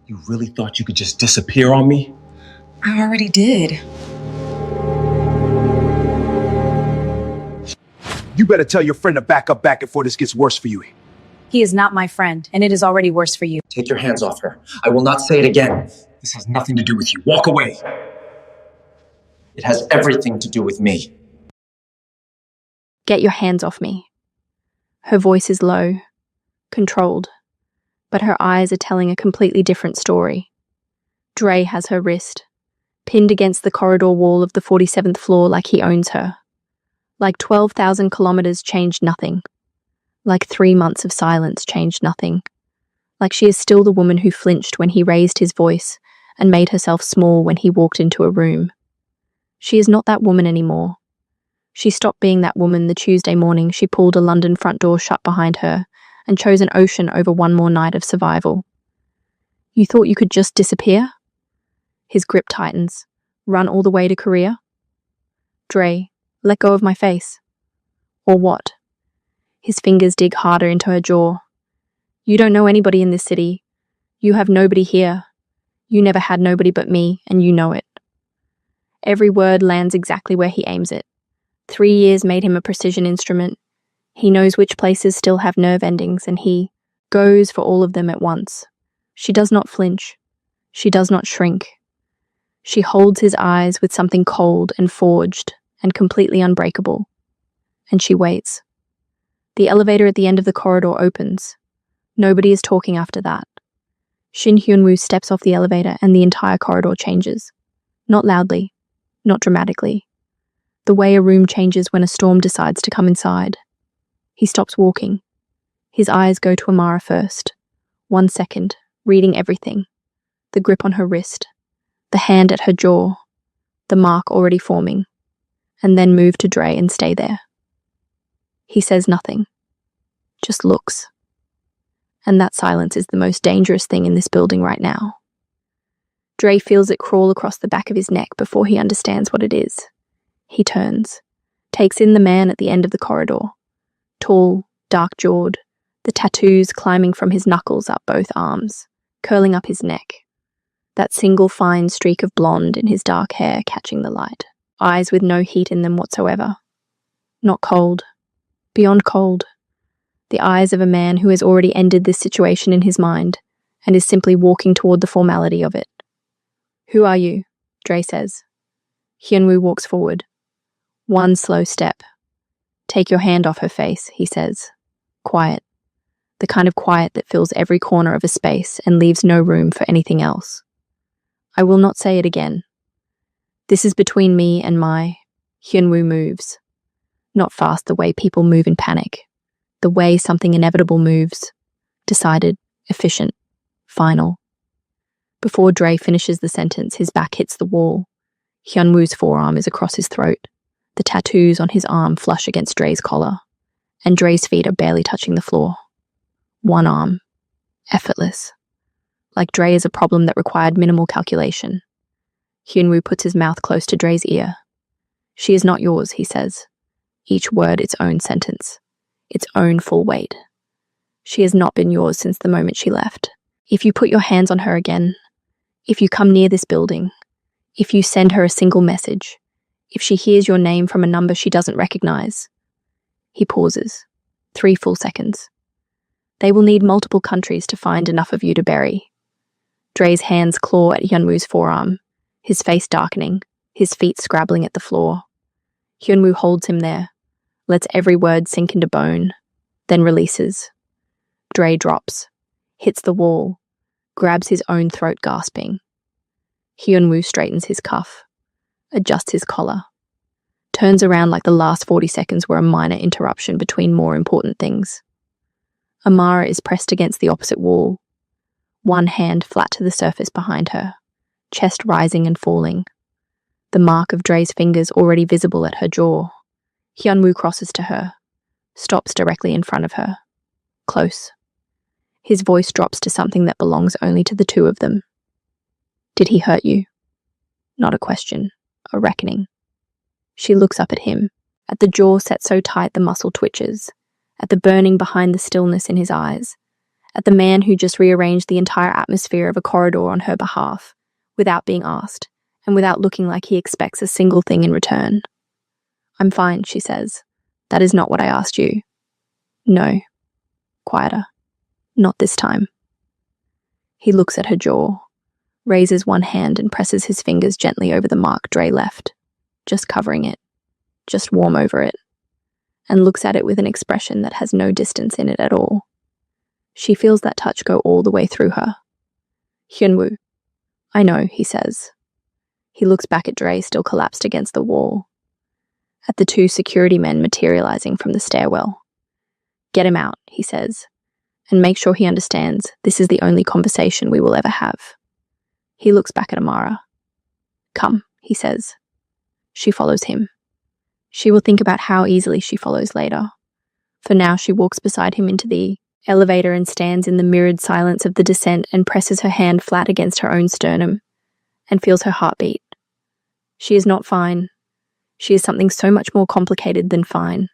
You really thought you could just disappear on me? I already did. You better tell your friend to back up back before this gets worse for you. He is not my friend, and it is already worse for you. Take your hands off her. I will not say it again. This has nothing to do with you. Walk away. It has everything to do with me. Get your hands off me. Her voice is low, controlled, but her eyes are telling a completely different story. Dre has her wrist, pinned against the corridor wall of the 47th floor like he owns her. Like 12,000 kilometers changed nothing. Like 3 months of silence changed nothing. Like she is still the woman who flinched when he raised his voice and made herself small when he walked into a room. She is not that woman anymore. She stopped being that woman the Tuesday morning she pulled a London front door shut behind her and chose an ocean over one more night of survival. You thought you could just disappear? His grip tightens. Run all the way to Korea? Dre, let go of my face. Or what? His fingers dig harder into her jaw. You don't know anybody in this city. You have nobody here. You never had nobody but me, and you know it. Every word lands exactly where he aims it. 3 years made him a precision instrument. He knows which places still have nerve endings, and he goes for all of them at once. She does not flinch. She does not shrink. She holds his eyes with something cold and forged and completely unbreakable. And she waits. The elevator at the end of the corridor opens. Nobody is talking after that. Shin Hyun-woo steps off the elevator and the entire corridor changes. Not loudly, not dramatically. The way a room changes when a storm decides to come inside. He stops walking. His eyes go to Amara first. 1 second, reading everything. The grip on her wrist. The hand at her jaw. The mark already forming. And then move to Dre and stay there. He says nothing. Just looks. And that silence is the most dangerous thing in this building right now. Dre feels it crawl across the back of his neck before he understands what it is. He turns, takes in the man at the end of the corridor. Tall, dark-jawed, the tattoos climbing from his knuckles up both arms, curling up his neck. That single fine streak of blonde in his dark hair catching the light. Eyes with no heat in them whatsoever. Not cold. Beyond cold. The eyes of a man who has already ended this situation in his mind and is simply walking toward the formality of it. Who are you? Dre says. Hyun-woo walks forward. 1 slow step. Take your hand off her face, he says. Quiet. The kind of quiet that fills every corner of a space and leaves no room for anything else. I will not say it again. This is between me and my... Hyun-woo moves. Not fast the way people move in panic. The way something inevitable moves. Decided, efficient, final. Before Dre finishes the sentence, his back hits the wall. Hyun-woo's forearm is across his throat. The tattoos on his arm flush against Dre's collar. And Dre's feet are barely touching the floor. 1 arm. Effortless. Like Dre is a problem that required minimal calculation. Hyun-woo puts his mouth close to Dre's ear. She is not yours, he says. Each word its own sentence. Its own full weight. She has not been yours since the moment she left. If you put your hands on her again, if you come near this building, if you send her a single message, if she hears your name from a number she doesn't recognize. He pauses. 3 full seconds. They will need multiple countries to find enough of you to bury. Dre's hands claw at Hyun-woo's forearm, his face darkening, his feet scrabbling at the floor. Hyun-woo holds him there, lets every word sink into bone, then releases. Dre drops, hits the wall, grabs his own throat gasping. Hyun-woo straightens his cuff, adjusts his collar, turns around like the last 40 seconds were a minor interruption between more important things. Amara is pressed against the opposite wall, 1 hand flat to the surface behind her, chest rising and falling. The mark of Dre's fingers already visible at her jaw. Hyun-woo crosses to her, stops directly in front of her. Close. His voice drops to something that belongs only to the two of them. Did he hurt you? Not a question, a reckoning. She looks up at him, at the jaw set so tight the muscle twitches, at the burning behind the stillness in his eyes, at the man who just rearranged the entire atmosphere of a corridor on her behalf, without being asked, and without looking like he expects a single thing in return. "I'm fine," she says. "That is not what I asked you." "No." Quieter. "Not this time." He looks at her jaw, raises one hand and presses his fingers gently over the mark Dre left, just covering it, just warm over it, and looks at it with an expression that has no distance in it at all. She feels that touch go all the way through her. "Hyunwoo." "I know," he says. He looks back at Dre, still collapsed against the wall, at the two security men materializing from the stairwell. "Get him out," he says, "and make sure he understands this is the only conversation we will ever have." He looks back at Amara. "Come," he says. She follows him. She will think about how easily she follows later. For now, she walks beside him into the elevator and stands in the mirrored silence of the descent and presses her hand flat against her own sternum and feels her heartbeat. She is not fine. She is something so much more complicated than fine.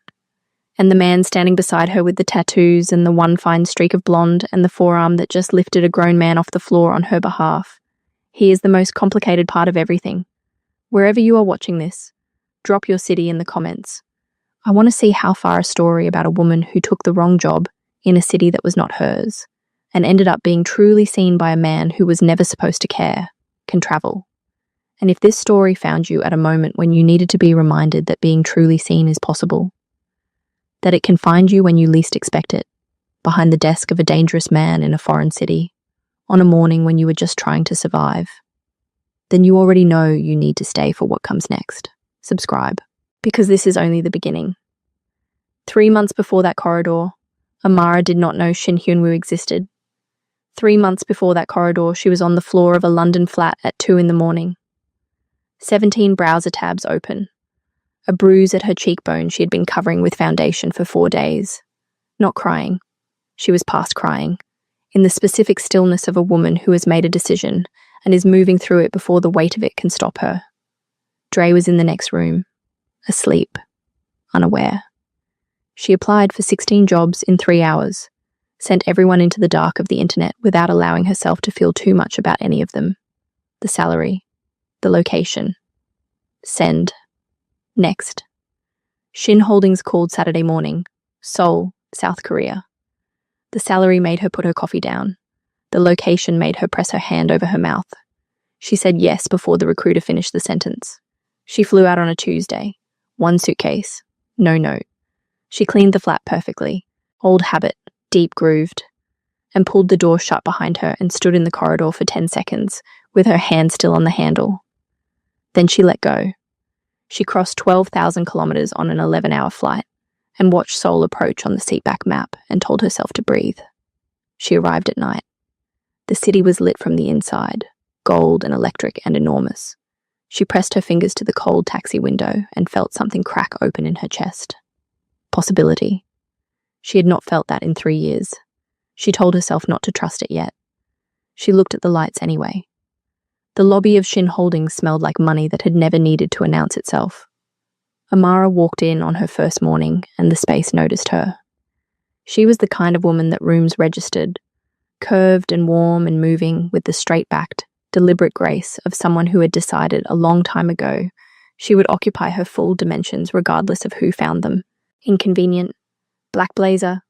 And the man standing beside her with the tattoos and the one fine streak of blonde and the forearm that just lifted a grown man off the floor on her behalf. He is the most complicated part of everything. Wherever you are watching this, drop your city in the comments. I want to see how far a story about a woman who took the wrong job in a city that was not hers and ended up being truly seen by a man who was never supposed to care can travel. And if this story found you at a moment when you needed to be reminded that being truly seen is possible, that it can find you when you least expect it, behind the desk of a dangerous man in a foreign city, on a morning when you were just trying to survive, then you already know you need to stay for what comes next. Subscribe, because this is only the beginning. 3 months before that corridor, Amara did not know Shin Hyunwoo existed. 3 months before that corridor, she was on the floor of a London flat at 2 in the morning. 17 browser tabs open. A bruise at her cheekbone she had been covering with foundation for 4 days. Not crying. She was past crying. In the specific stillness of a woman who has made a decision and is moving through it before the weight of it can stop her. Dre was in the next room, asleep, unaware. She applied for 16 jobs in 3 hours, sent everyone into the dark of the internet without allowing herself to feel too much about any of them. The salary, the location. Send. Next. Shin Holdings called Saturday morning. Seoul, South Korea. The salary made her put her coffee down. The location made her press her hand over her mouth. She said yes before the recruiter finished the sentence. She flew out on a Tuesday. 1 suitcase. No note. She cleaned the flat perfectly. Old habit, deep grooved. And pulled the door shut behind her and stood in the corridor for 10 seconds, with her hand still on the handle. Then she let go. She crossed 12,000 kilometers on an 11-hour flight and watched Seoul approach on the seatback map and told herself to breathe. She arrived at night. The city was lit from the inside, gold and electric and enormous. She pressed her fingers to the cold taxi window and felt something crack open in her chest. Possibility. She had not felt that in 3 years. She told herself not to trust it yet. She looked at the lights anyway. The lobby of Shin Holdings smelled like money that had never needed to announce itself. Amara walked in on her first morning, and the space noticed her. She was the kind of woman that rooms registered, curved and warm and moving with the straight-backed, deliberate grace of someone who had decided a long time ago she would occupy her full dimensions regardless of who found them. Inconvenient, black blazer,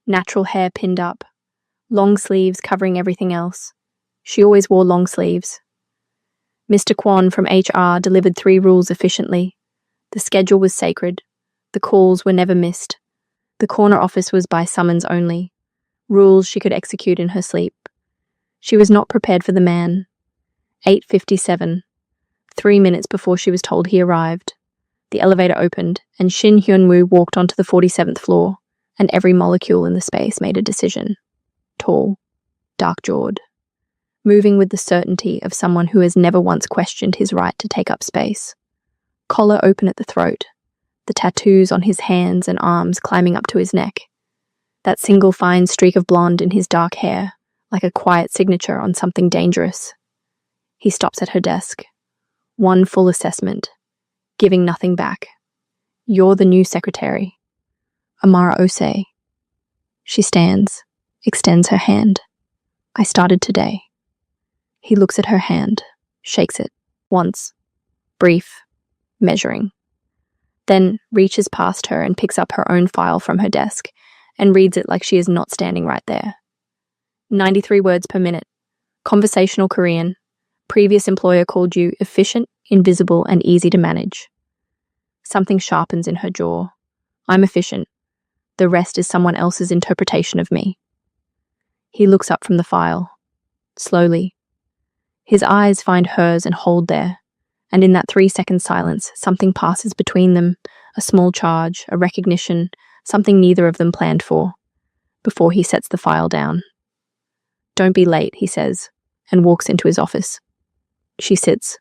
natural hair pinned up, long sleeves covering everything else. She always wore long sleeves. Mr. Kwon from HR delivered 3 rules efficiently. The schedule was sacred. The calls were never missed. The corner office was by summons only. Rules she could execute in her sleep. She was not prepared for the man. 8:57. 3 minutes before she was told he arrived. The elevator opened, and Shin Hyunwoo walked onto the 47th floor, and every molecule in the space made a decision. Tall, dark-jawed, moving with the certainty of someone who has never once questioned his right to take up space. Collar open at the throat, the tattoos on his hands and arms climbing up to his neck. That single fine streak of blonde in his dark hair, like a quiet signature on something dangerous. He stops at her desk. One full assessment, giving nothing back. You're the new secretary. Amara Osei. She stands, extends her hand. I started today. He looks at her hand, shakes it, once, brief, measuring. Then reaches past her and picks up her own file from her desk and reads it like she is not standing right there. 93 words per minute. Conversational Korean. Previous employer called you efficient, invisible, and easy to manage. Something sharpens in her jaw. I'm efficient. The rest is someone else's interpretation of me. He looks up from the file. Slowly. His eyes find hers and hold there, and in that 3-second silence, something passes between them, a small charge, a recognition, something neither of them planned for, before he sets the file down. Don't be late, he says, and walks into his office. She sits,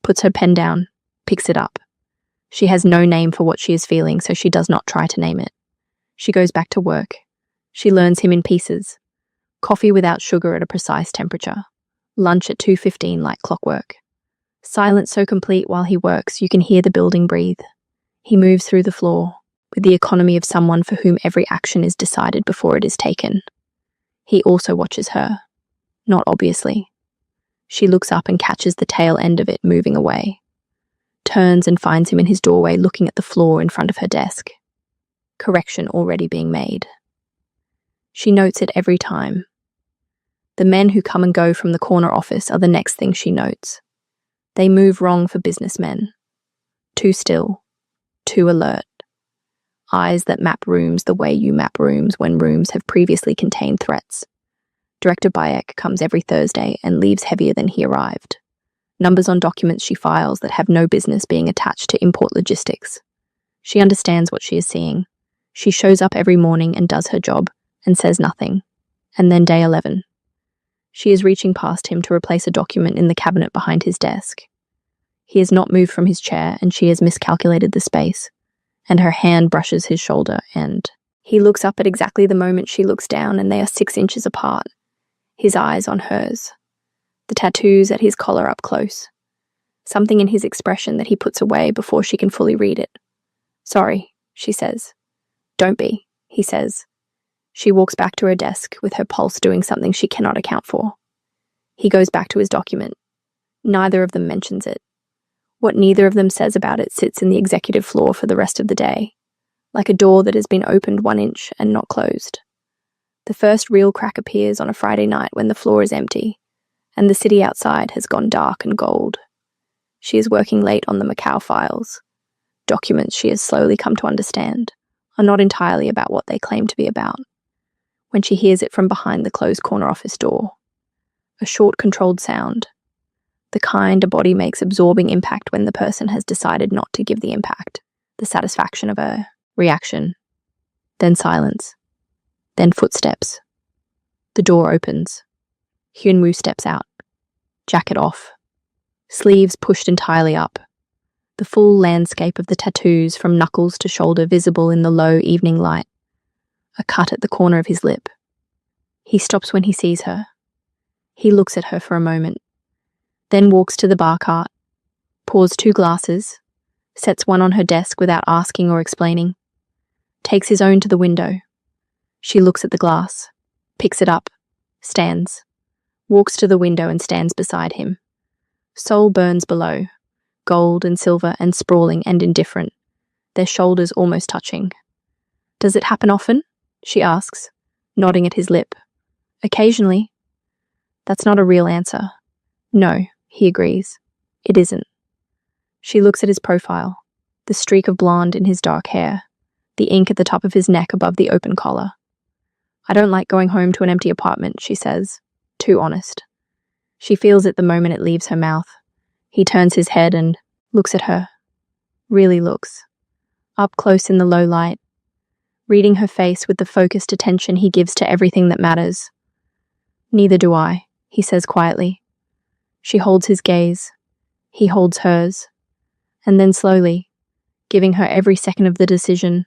puts her pen down, picks it up. She has no name for what she is feeling, so she does not try to name it. She goes back to work. She learns him in pieces. Coffee without sugar at a precise temperature. Lunch at 2:15 like clockwork. Silence so complete while he works, you can hear the building breathe. He moves through the floor, with the economy of someone for whom every action is decided before it is taken. He also watches her. Not obviously. She looks up and catches the tail end of it moving away. Turns and finds him in his doorway looking at the floor in front of her desk. Correction already being made. She notes it every time. The men who come and go from the corner office are the next thing she notes. They move wrong for businessmen. Too still. Too alert. Eyes that map rooms the way you map rooms when rooms have previously contained threats. Director Bayek comes every Thursday and leaves heavier than he arrived. Numbers on documents she files that have no business being attached to import logistics. She understands what she is seeing. She shows up every morning and does her job, and says nothing. And then day 11. She is reaching past him to replace a document in the cabinet behind his desk. He has not moved from his chair, and she has miscalculated the space, and her hand brushes his shoulder, and he looks up at exactly the moment she looks down, and they are 6 inches apart, his eyes on hers. The tattoos at his collar up close. Something in his expression that he puts away before she can fully read it. Sorry, she says. Don't be, he says. She walks back to her desk with her pulse doing something she cannot account for. He goes back to his document. Neither of them mentions it. What neither of them says about it sits in the executive floor for the rest of the day, like a door that has been opened 1 inch and not closed. The first real crack appears on a Friday night when the floor is empty, and the city outside has gone dark and gold. She is working late on the Macau files. Documents she has slowly come to understand are not entirely about what they claim to be about. When she hears it from behind the closed corner office door. A short, controlled sound. The kind a body makes absorbing impact when the person has decided not to give the impact. The satisfaction of a reaction. Then silence. Then footsteps. The door opens. Hyunwoo steps out. Jacket off. Sleeves pushed entirely up. The full landscape of the tattoos from knuckles to shoulder visible in the low evening light. A cut at the corner of his lip. He stops when he sees her. He looks at her for a moment, then walks to the bar cart, pours 2 glasses, sets one on her desk without asking or explaining, takes his own to the window. She looks at the glass, picks it up, stands, walks to the window and stands beside him. Soul burns below, gold and silver and sprawling and indifferent, their shoulders almost touching. Does it happen often? She asks, nodding at his lip. Occasionally. That's not a real answer. No, he agrees. It isn't. She looks at his profile, the streak of blonde in his dark hair, the ink at the top of his neck above the open collar. I don't like going home to an empty apartment, she says, too honest. She feels it the moment it leaves her mouth. He turns his head and looks at her. Really looks. Up close in the low light, reading her face with the focused attention he gives to everything that matters. Neither do I, he says quietly. She holds his gaze. He holds hers. And then slowly, giving her every second of the decision,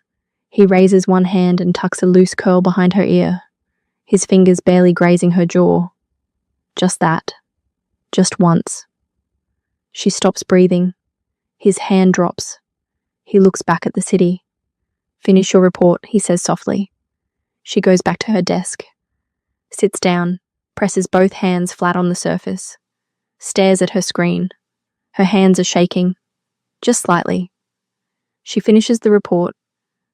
he raises one hand and tucks a loose curl behind her ear, his fingers barely grazing her jaw. Just that. Just once. She stops breathing. His hand drops. He looks back at the city. Finish your report, he says softly. She goes back to her desk. sits down, presses both hands flat on the surface, stares at her screen. Her hands are shaking, just slightly. She finishes the report.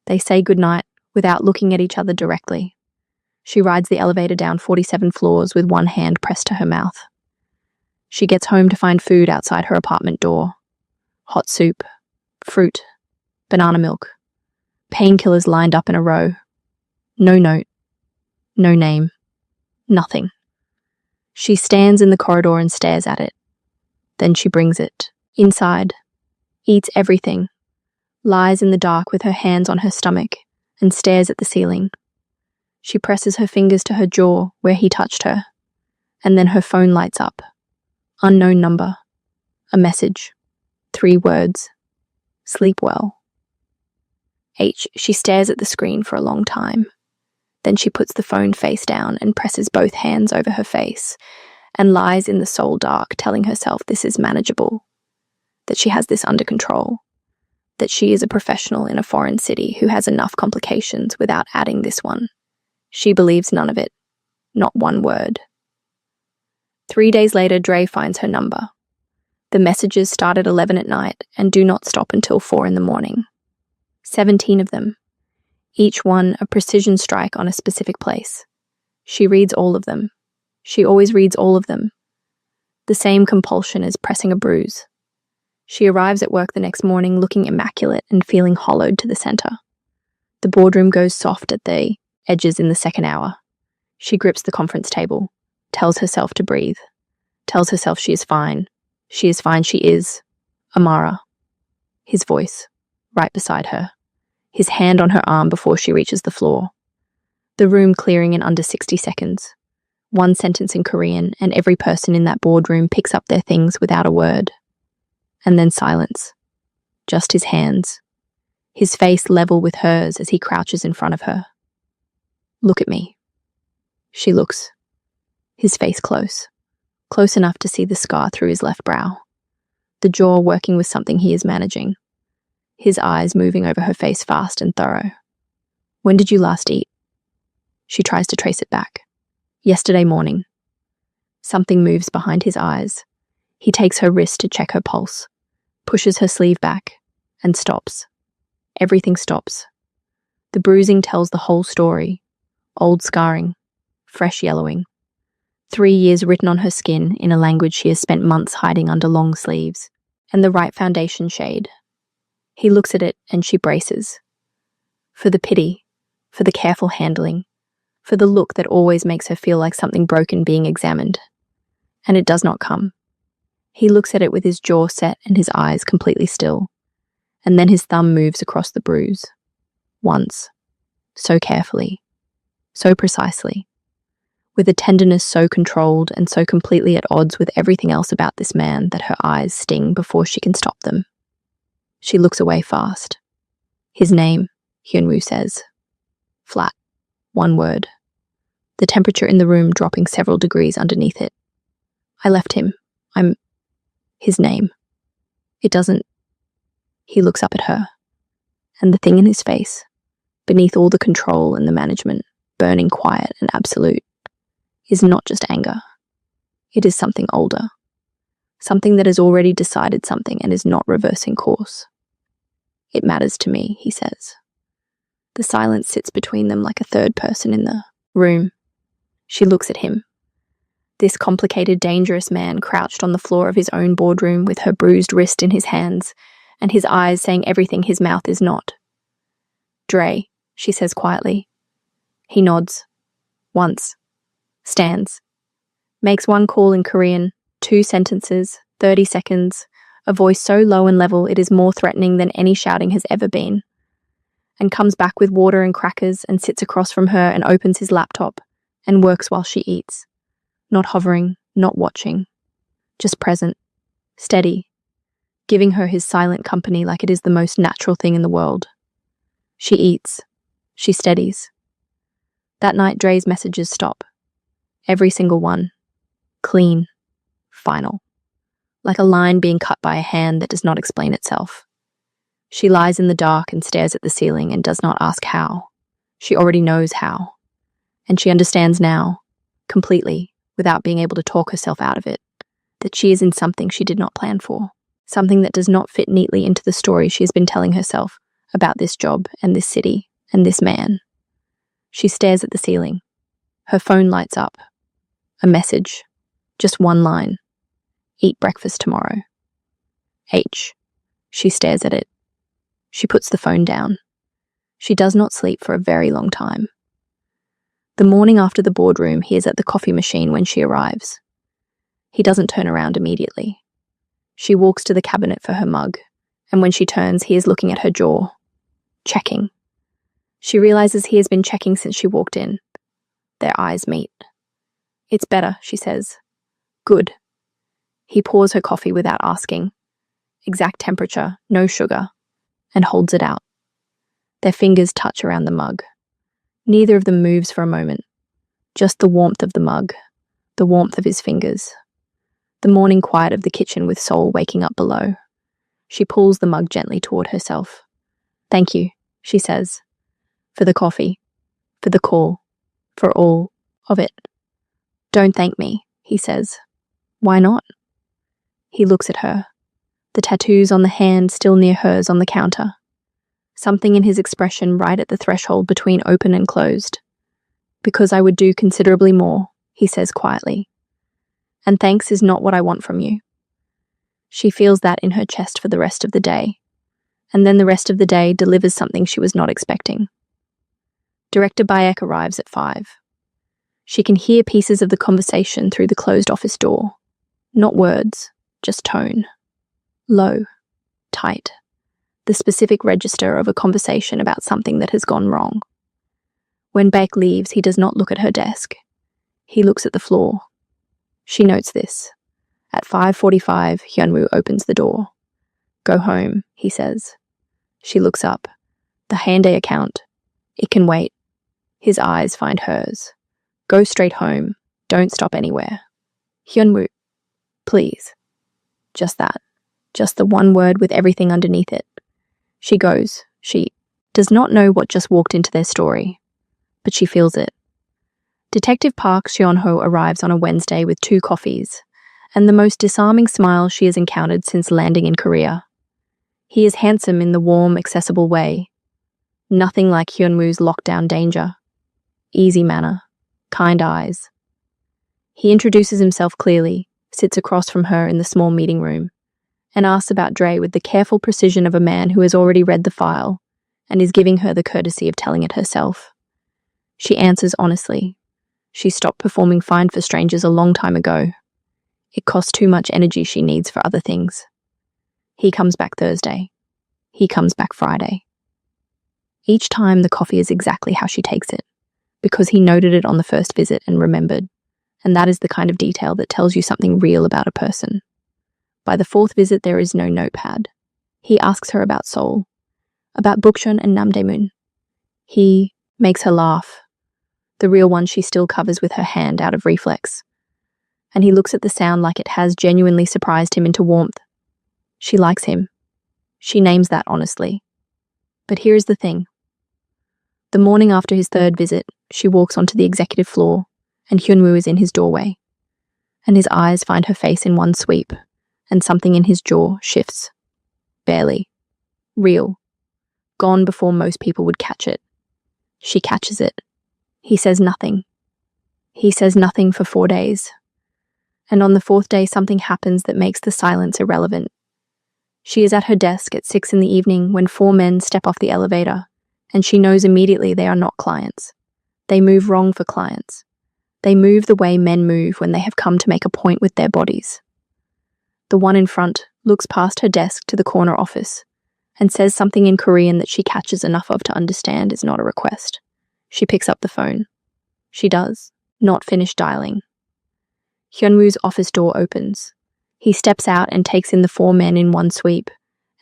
They say goodnight without looking at each other directly. She rides the elevator down 47 floors with one hand pressed to her mouth. She gets home to find food outside her apartment door. Hot soup, fruit, banana milk, painkillers lined up in a row. No note, no name, nothing. She stands in the corridor and stares at it. Then she brings it inside, eats everything, lies in the dark with her hands on her stomach, and stares at the ceiling. She presses her fingers to her jaw where he touched her, and then her phone lights up. Unknown number. A message. 3 words. Sleep well. She stares at the screen for a long time. Then she puts the phone face down and presses both hands over her face and lies in the soul dark, telling herself this is manageable, that she has this under control, that she is a professional in a foreign city who has enough complications without adding this one. She believes none of it, not one word. 3 days later, Dre finds her number. The messages start at 11 at night and do not stop until 4 in the morning. 17 of them, each one a precision strike on a specific place. She reads all of them. She always reads all of them. The same compulsion as pressing a bruise. She arrives at work the next morning looking immaculate and feeling hollowed to the center. The boardroom goes soft at the edges in the second hour. She grips the conference table, tells herself to breathe, tells herself she is fine. She is fine, she is. Amara. His voice, right beside her. His hand on her arm before she reaches the floor. The room clearing in under 60 seconds. 1 sentence in Korean, and every person in that boardroom picks up their things without a word. And then silence. Just his hands. His face level with hers as he crouches in front of her. Look at me. She looks. His face close. Close enough to see the scar through his left brow. The jaw working with something he is managing. His eyes moving over her face fast and thorough. When did you last eat? She tries to trace it back. Yesterday morning. Something moves behind his eyes. He takes her wrist to check her pulse, pushes her sleeve back, and stops. Everything stops. The bruising tells the whole story. Old scarring, fresh yellowing. 3 years written on her skin in a language she has spent months hiding under long sleeves, and the right foundation shade. He looks at it and she braces. For the pity, for the careful handling, for the look that always makes her feel like something broken being examined. And it does not come. He looks at it with his jaw set and his eyes completely still, and then his thumb moves across the bruise. Once. So carefully. So precisely. With a tenderness so controlled and so completely at odds with everything else about this man that her eyes sting before she can stop them. She looks away fast. His name, Hyunwoo says. Flat. 1 word. The temperature in the room dropping several degrees underneath it. I left him. His name. It doesn't. He looks up at her. And the thing in his face, beneath all the control and the management, burning quiet and absolute, is not just anger. It is something older. Something that has already decided something and is not reversing course. It matters to me, he says. The silence sits between them like a third person in the room. She looks at him. This complicated, dangerous man crouched on the floor of his own boardroom with her bruised wrist in his hands, and his eyes saying everything his mouth is not. Dre, she says quietly. He nods. Once. Stands. Makes 1 call in Korean, 2 sentences, 30 seconds, a voice so low and level it is more threatening than any shouting has ever been, and comes back with water and crackers and sits across from her and opens his laptop and works while she eats. Not hovering, not watching. Just present. Steady. Giving her his silent company like it is the most natural thing in the world. She eats. She steadies. That night, Dre's messages stop. Every single one. Clean. Final. Like a line being cut by a hand that does not explain itself. She lies in the dark and stares at the ceiling and does not ask how. She already knows how. And she understands now. completely, without being able to talk herself out of it, that she is in something she did not plan for, something that does not fit neatly into the story she has been telling herself about this job and this city and this man. She stares at the ceiling. Her phone lights up. A message. Just one line. Eat breakfast tomorrow. H. She stares at it. She puts the phone down. She does not sleep for a very long time. The morning after the boardroom, he is at the coffee machine when she arrives. He doesn't turn around immediately. She walks to the cabinet for her mug, and when she turns, he is looking at her jaw. Checking. She realizes he has been checking since she walked in. Their eyes meet. It's better, she says. Good. He pours her coffee without asking. Exact temperature, no sugar, and holds it out. Their fingers touch around the mug. Neither of them moves for a moment. Just the warmth of the mug, the warmth of his fingers. The morning quiet of the kitchen with Sol waking up below. She pulls the mug gently toward herself. Thank you, she says. For the coffee. For the call. For all of it. Don't thank me, he says. Why not? He looks at her. The tattoos on the hand still near hers on the counter. Something in his expression right at the threshold between open and closed. Because I would do considerably more, he says quietly. And thanks is not what I want from you. She feels that in her chest for the rest of the day. And then the rest of the day delivers something she was not expecting. Director Bayek arrives at 5. She can hear pieces of the conversation through the closed office door. Not words, just tone. Low, tight. The specific register of a conversation about something that has gone wrong. When Baek leaves, he does not look at her desk. He looks at the floor. She notes this. At 5:45, Hyunwoo opens the door. Go home, he says. She looks up. The Hyundai account. It can wait. His eyes find hers. Go straight home. Don't stop anywhere. Hyunwoo, please. Just that. Just the one word with everything underneath it. She goes. She does not know what just walked into their story, but she feels it. Detective Park Seon-ho arrives on a Wednesday with 2 coffees and the most disarming smile she has encountered since landing in Korea. He is handsome in the warm, accessible way. Nothing like Hyunwoo's lockdown danger. Easy manner, kind eyes. He introduces himself clearly, sits across from her in the small meeting room, and asks about Dre with the careful precision of a man who has already read the file and is giving her the courtesy of telling it herself. She answers honestly. She stopped performing Fine for Strangers a long time ago. It costs too much energy she needs for other things. He comes back Thursday. He comes back Friday. Each time the coffee is exactly how she takes it, because he noted it on the first visit and remembered, and that is the kind of detail that tells you something real about a person. By the 4th visit, there is no notepad. He asks her about Seoul, about Bukchon and Namdaemun. He makes her laugh, the real one she still covers with her hand out of reflex. And he looks at the sound like it has genuinely surprised him into warmth. She likes him. She names that honestly. But here is the thing. The morning after his 3rd visit, she walks onto the executive floor, and Hyunwoo is in his doorway. And his eyes find her face in one sweep, and something in his jaw shifts. Barely. Real. Gone before most people would catch it. She catches it. He says nothing. He says nothing for 4 days. And on the 4th day, something happens that makes the silence irrelevant. She is at her desk at 6 in the evening when 4 men step off the elevator, and she knows immediately they are not clients. They move wrong for clients. They move the way men move when they have come to make a point with their bodies. The one in front looks past her desk to the corner office and says something in Korean that she catches enough of to understand is not a request. She picks up the phone. She does not finish dialing. Hyunwoo's office door opens. He steps out and takes in the 4 men in one sweep,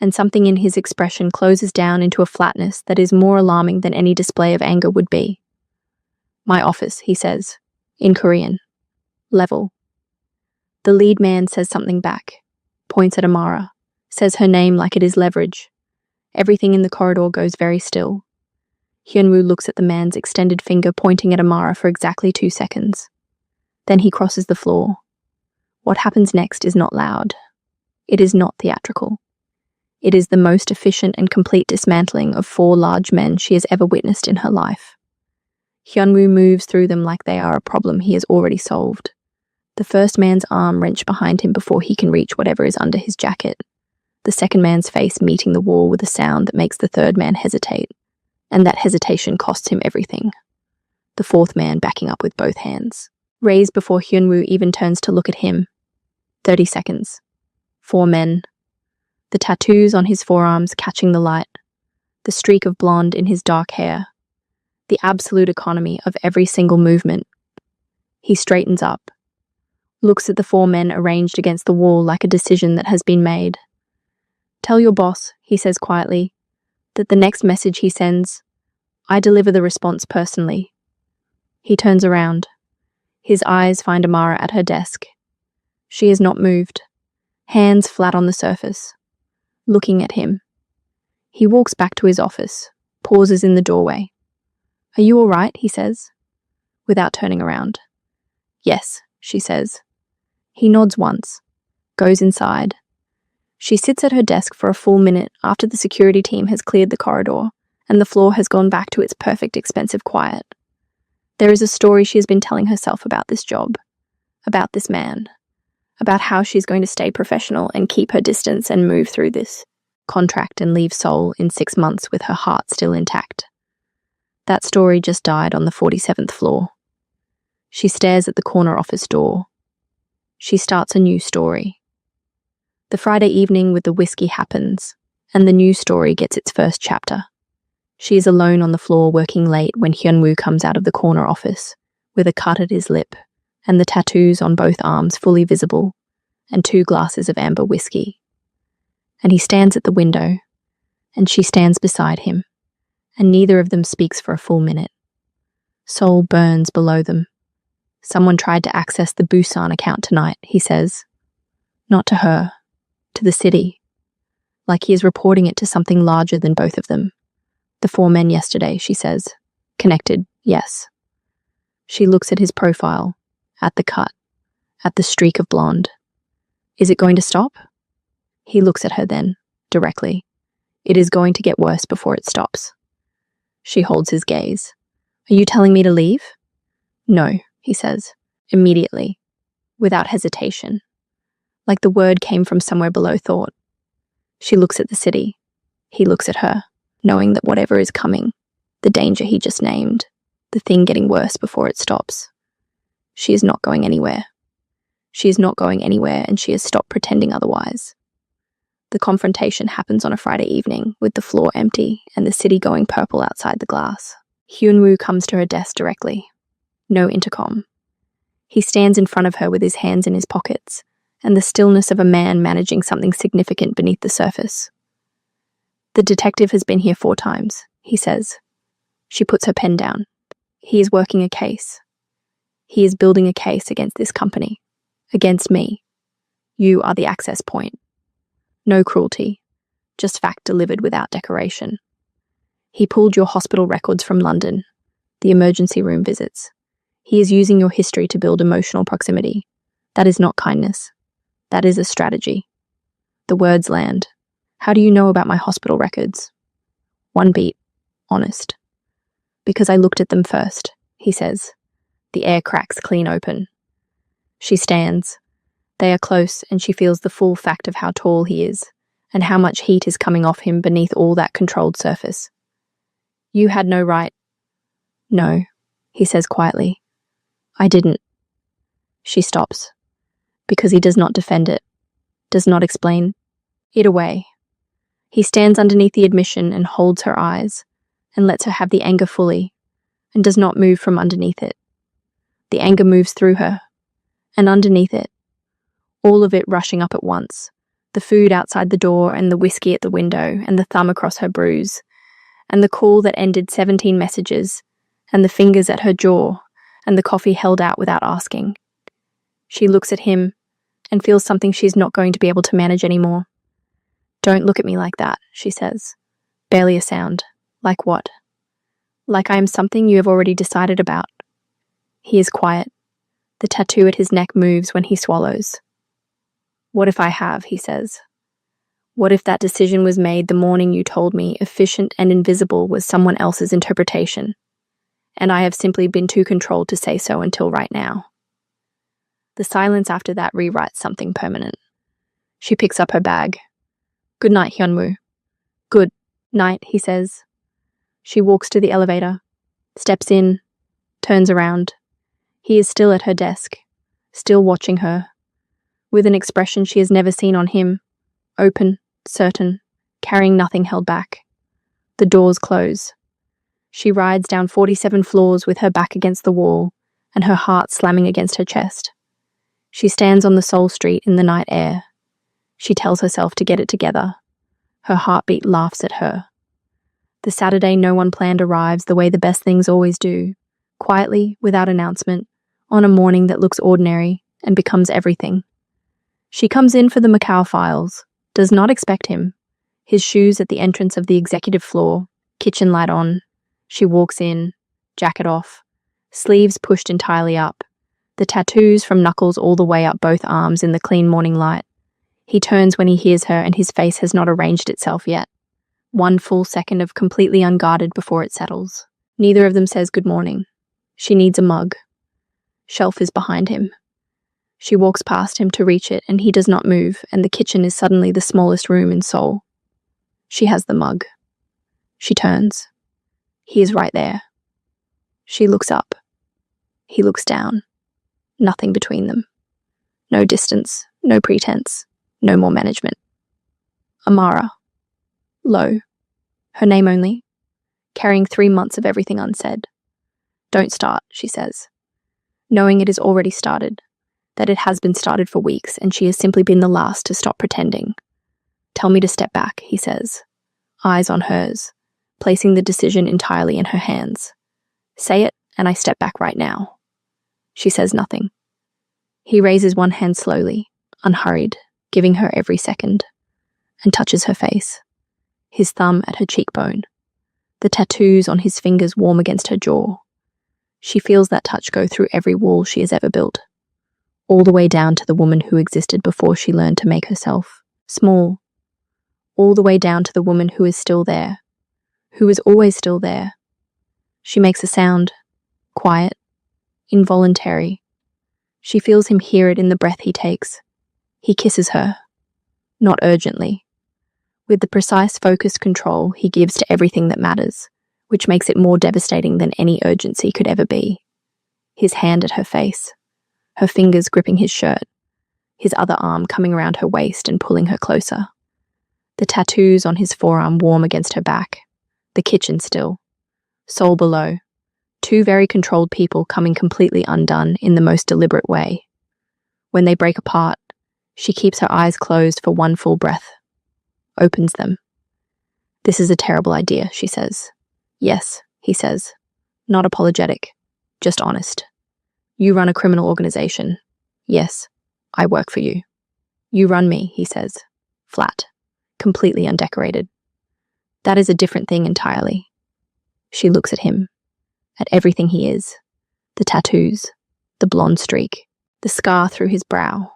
and something in his expression closes down into a flatness that is more alarming than any display of anger would be. My office, he says, in Korean. Level. The lead man says something back, points at Amara, says her name like it is leverage. Everything in the corridor goes very still. Hyunwoo looks at the man's extended finger pointing at Amara for exactly 2 seconds. Then he crosses the floor. What happens next is not loud. It is not theatrical. It is the most efficient and complete dismantling of 4 large men she has ever witnessed in her life. Hyunwoo moves through them like they are a problem he has already solved. The first man's arm wrenched behind him before he can reach whatever is under his jacket. The second man's face meeting the wall with a sound that makes the third man hesitate, and that hesitation costs him everything. The fourth man backing up with both hands, raised before Hyunwoo even turns to look at him. 30 seconds. 4 men. The tattoos on his forearms catching the light. The streak of blonde in his dark hair. The absolute economy of every single movement. He straightens up, looks at the 4 men arranged against the wall like a decision that has been made. Tell your boss, he says quietly, that the next message he sends, I deliver the response personally. He turns around. His eyes find Amara at her desk. She has not moved, hands flat on the surface, looking at him. He walks back to his office, pauses in the doorway. Are you all right? He says, without turning around. Yes, she says. He nods once, goes inside. She sits at her desk for a full minute after the security team has cleared the corridor and the floor has gone back to its perfect, expensive quiet. There is a story she has been telling herself about this job, about this man, about how she's going to stay professional and keep her distance and move through this contract and leave Seoul in 6 months with her heart still intact. That story just died on the 47th floor. She stares at the corner office door. She starts a new story. The Friday evening with the whiskey happens, and the new story gets its first chapter. She is alone on the floor working late when Hyunwoo comes out of the corner office, with a cut at his lip, and the tattoos on both arms fully visible, and 2 glasses of amber whiskey. And he stands at the window, and she stands beside him, and neither of them speaks for a full minute. Seoul burns below them. Someone tried to access the Busan account tonight, he says. Not to her. To the city, like he is reporting it to something larger than both of them. The 4 men yesterday, she says. Connected, yes. She looks at his profile, at the cut, at the streak of blonde. Is it going to stop? He looks at her then, directly. It is going to get worse before it stops. She holds his gaze. Are you telling me to leave? No, he says, immediately, without hesitation. Like the word came from somewhere below thought. She looks at the city. He looks at her, knowing that whatever is coming, the danger he just named, the thing getting worse before it stops. She is not going anywhere. She is not going anywhere, and she has stopped pretending otherwise. The confrontation happens on a Friday evening, with the floor empty and the city going purple outside the glass. Hyunwoo comes to her desk directly. No intercom. He stands in front of her with his hands in his pockets, and the stillness of a man managing something significant beneath the surface. The detective has been here 4 times, he says. She puts her pen down. He is working a case. He is building a case against this company. Against me. You are the access point. No cruelty. Just fact delivered without decoration. He pulled your hospital records from London. The emergency room visits. He is using your history to build emotional proximity. That is not kindness. That is a strategy. The words land. How do you know about my hospital records? 1 beat. Honest. Because I looked at them first, he says. The air cracks clean open. She stands. They are close, and she feels the full fact of how tall he is, and how much heat is coming off him beneath all that controlled surface. You had no right. No, he says quietly. I didn't. She stops. Because he does not defend it, does not explain it away. He stands underneath the admission and holds her eyes, and lets her have the anger fully, and does not move from underneath it. The anger moves through her, and underneath it, all of it rushing up at once, the food outside the door and the whiskey at the window and the thumb across her bruise, and the call that ended 17 messages, and the fingers at her jaw, and the coffee held out without asking. She looks at him and feels something she's not going to be able to manage anymore. Don't look at me like that, she says. Barely a sound. Like what? Like I am something you have already decided about. He is quiet. The tattoo at his neck moves when he swallows. What if I have, he says. What if that decision was made the morning you told me efficient and invisible was someone else's interpretation, and I have simply been too controlled to say so until right now? The silence after that rewrites something permanent. She picks up her bag. Good night, Hyunwoo. Good night, he says. She walks to the elevator, steps in, turns around. He is still at her desk, still watching her, with an expression she has never seen on him, open, certain, carrying nothing held back. The doors close. She rides down 47 floors with her back against the wall and her heart slamming against her chest. She stands on the Seoul street in the night air. She tells herself to get it together. Her heartbeat laughs at her. The Saturday no one planned arrives the way the best things always do, quietly, without announcement, on a morning that looks ordinary and becomes everything. She comes in for the Macau files, does not expect him. His shoes at the entrance of the executive floor, kitchen light on. She walks in, jacket off, sleeves pushed entirely up, the tattoos from knuckles all the way up both arms in the clean morning light. He turns when he hears her and his face has not arranged itself yet. 1 full second of completely unguarded before it settles. Neither of them says good morning. She needs a mug. Shelf is behind him. She walks past him to reach it and he does not move, and the kitchen is suddenly the smallest room in Seoul. She has the mug. She turns. He is right there. She looks up. He looks down. Nothing between them. No distance, no pretense, no more management. Amara. Low. Her name only. Carrying 3 months of everything unsaid. Don't start, she says. Knowing it is already started. That it has been started for weeks and she has simply been the last to stop pretending. Tell me to step back, he says. Eyes on hers, placing the decision entirely in her hands. Say it and I step back right now. She says nothing. He raises one hand slowly, unhurried, giving her every second, and touches her face. His thumb at her cheekbone. The tattoos on his fingers warm against her jaw. She feels that touch go through every wall she has ever built. All the way down to the woman who existed before she learned to make herself small. All the way down to the woman who is still there. Who is always still there. She makes a sound. Quiet. Involuntary. She feels him hear it in the breath he takes. He kisses her. Not urgently. With the precise focused control he gives to everything that matters, which makes it more devastating than any urgency could ever be. His hand at her face. Her fingers gripping his shirt. His other arm coming around her waist and pulling her closer. The tattoos on his forearm warm against her back. The kitchen still. Seoul below. 2 very controlled people coming completely undone in the most deliberate way. When they break apart, she keeps her eyes closed for 1 full breath. Opens them. This is a terrible idea, she says. Yes, he says. Not apologetic. Just honest. You run a criminal organization. Yes, I work for you. You run me, he says. Flat. Completely undecorated. That is a different thing entirely. She looks at him. At everything he is. The tattoos. The blonde streak. The scar through his brow.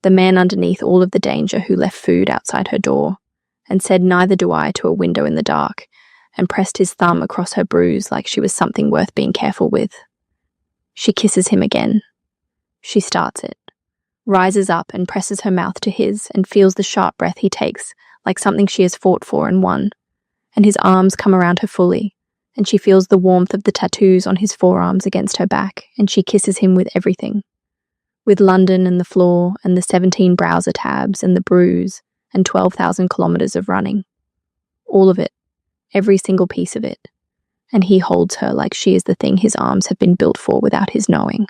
The man underneath all of the danger who left food outside her door and said neither do I to a window in the dark and pressed his thumb across her bruise like she was something worth being careful with. She kisses him again. She starts it. Rises up and presses her mouth to his and feels the sharp breath he takes like something she has fought for and won. And his arms come around her fully. And she feels the warmth of the tattoos on his forearms against her back, and she kisses him with everything. With London and the floor, and the 17 browser tabs, and the bruise, and 12,000 kilometers of running. All of it. Every single piece of it. And he holds her like she is the thing his arms have been built for without his knowing.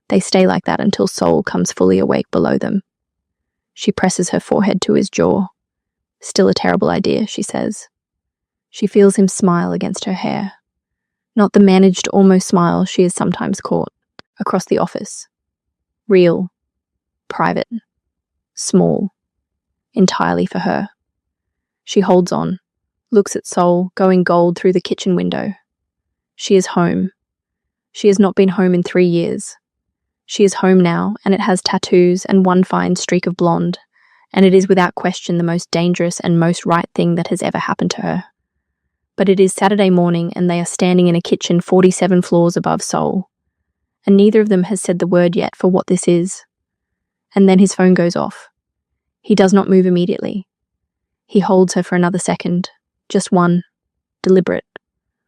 They stay like that until Seoul comes fully awake below them. She presses her forehead to his jaw. Still a terrible idea, she says. She feels him smile against her hair. Not the managed almost smile she has sometimes caught, across the office. Real. Private. Small. Entirely for her. She holds on, looks at Seoul going gold through the kitchen window. She is home. She has not been home in 3 years. She is home now, and it has tattoos and one fine streak of blonde, and it is without question the most dangerous and most right thing that has ever happened to her. But it is Saturday morning, and they are standing in a kitchen 47 floors above Seoul, and neither of them has said the word yet for what this is. And then his phone goes off. He does not move immediately. He holds her for another second, just one, deliberate,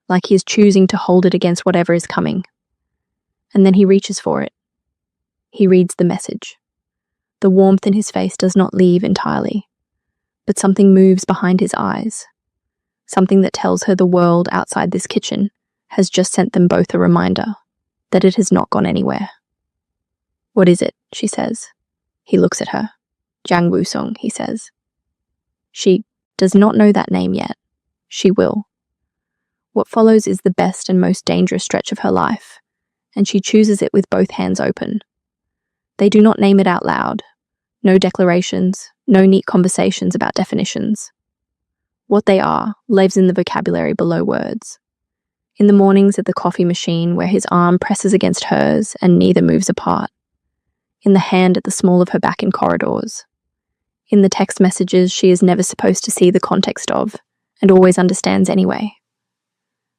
like he is choosing to hold it against whatever is coming. And then he reaches for it. He reads the message. The warmth in his face does not leave entirely, but something moves behind his eyes, something that tells her the world outside this kitchen has just sent them both a reminder that it has not gone anywhere. "What is it?" she says. He looks at her. "Jang Woo-sung," he says. She does not know that name yet. She will. What follows is the best and most dangerous stretch of her life, and she chooses it with both hands open. They do not name it out loud. No declarations, no neat conversations about definitions. What they are lives in the vocabulary below words. In the mornings at the coffee machine where his arm presses against hers and neither moves apart. In the hand at the small of her back in corridors. In the text messages she is never supposed to see the context of and always understands anyway.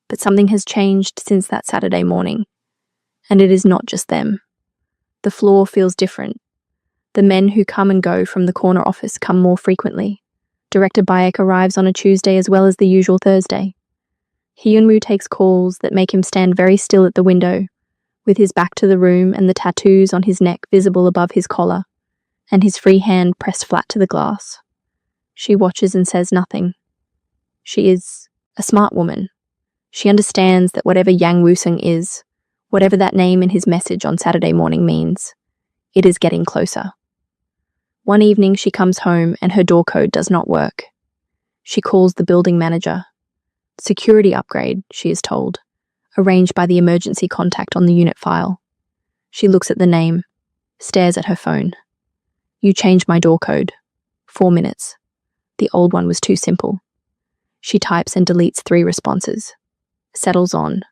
But something has changed since that Saturday morning, and it is not just them. The floor feels different. The men who come and go from the corner office come more frequently. Director Bayek arrives on a Tuesday as well as the usual Thursday. Hyunwoo takes calls that make him stand very still at the window, with his back to the room and the tattoos on his neck visible above his collar, and his free hand pressed flat to the glass. She watches and says nothing. She is a smart woman. She understands that whatever Yang Woo-sung is, whatever that name in his message on Saturday morning means, it is getting closer. One evening she comes home and her door code does not work. She calls the building manager. Security upgrade, she is told, arranged by the emergency contact on the unit file. She looks at the name, stares at her phone. "You changed my door code. 4 minutes. The old one was too simple." She types and deletes 3 responses. Settles on.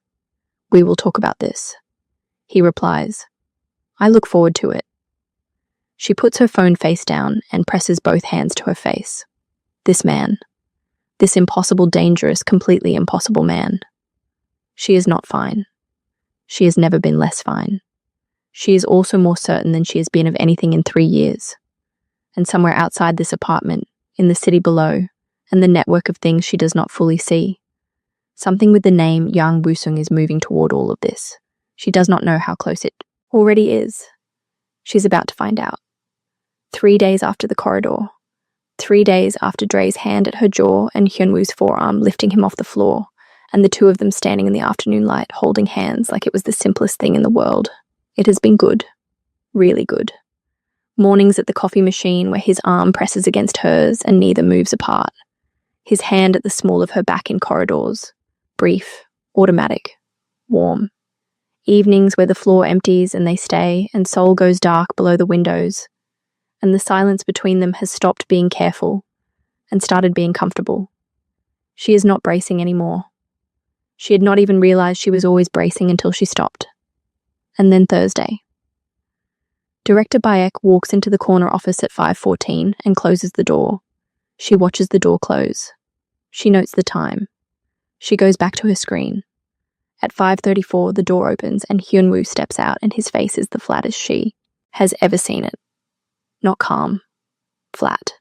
"We will talk about this." He replies, "I look forward to it." She puts her phone face down and presses both hands to her face. This man. This impossible, dangerous, completely impossible man. She is not fine. She has never been less fine. She is also more certain than she has been of anything in 3 years. And somewhere outside this apartment, in the city below, and the network of things she does not fully see, something with the name Yang Woo-sung is moving toward all of this. She does not know how close it already is. She's about to find out. 3 days after the corridor. 3 days after Dre's hand at her jaw and Hyunwoo's forearm lifting him off the floor, and the two of them standing in the afternoon light holding hands like it was the simplest thing in the world. It has been good. Really good. Mornings at the coffee machine where his arm presses against hers and neither moves apart. His hand at the small of her back in corridors. Brief, automatic, warm. Evenings where the floor empties and they stay and Seoul goes dark below the windows, and the silence between them has stopped being careful and started being comfortable. She is not bracing anymore. She had not even realized she was always bracing until she stopped. And then Thursday. Director Bayek walks into the corner office at 5:14 and closes the door. She watches the door close. She notes the time. She goes back to her screen. At 5:34, the door opens and Hyunwoo steps out and his face is the flattest she has ever seen it. Not calm. Flat.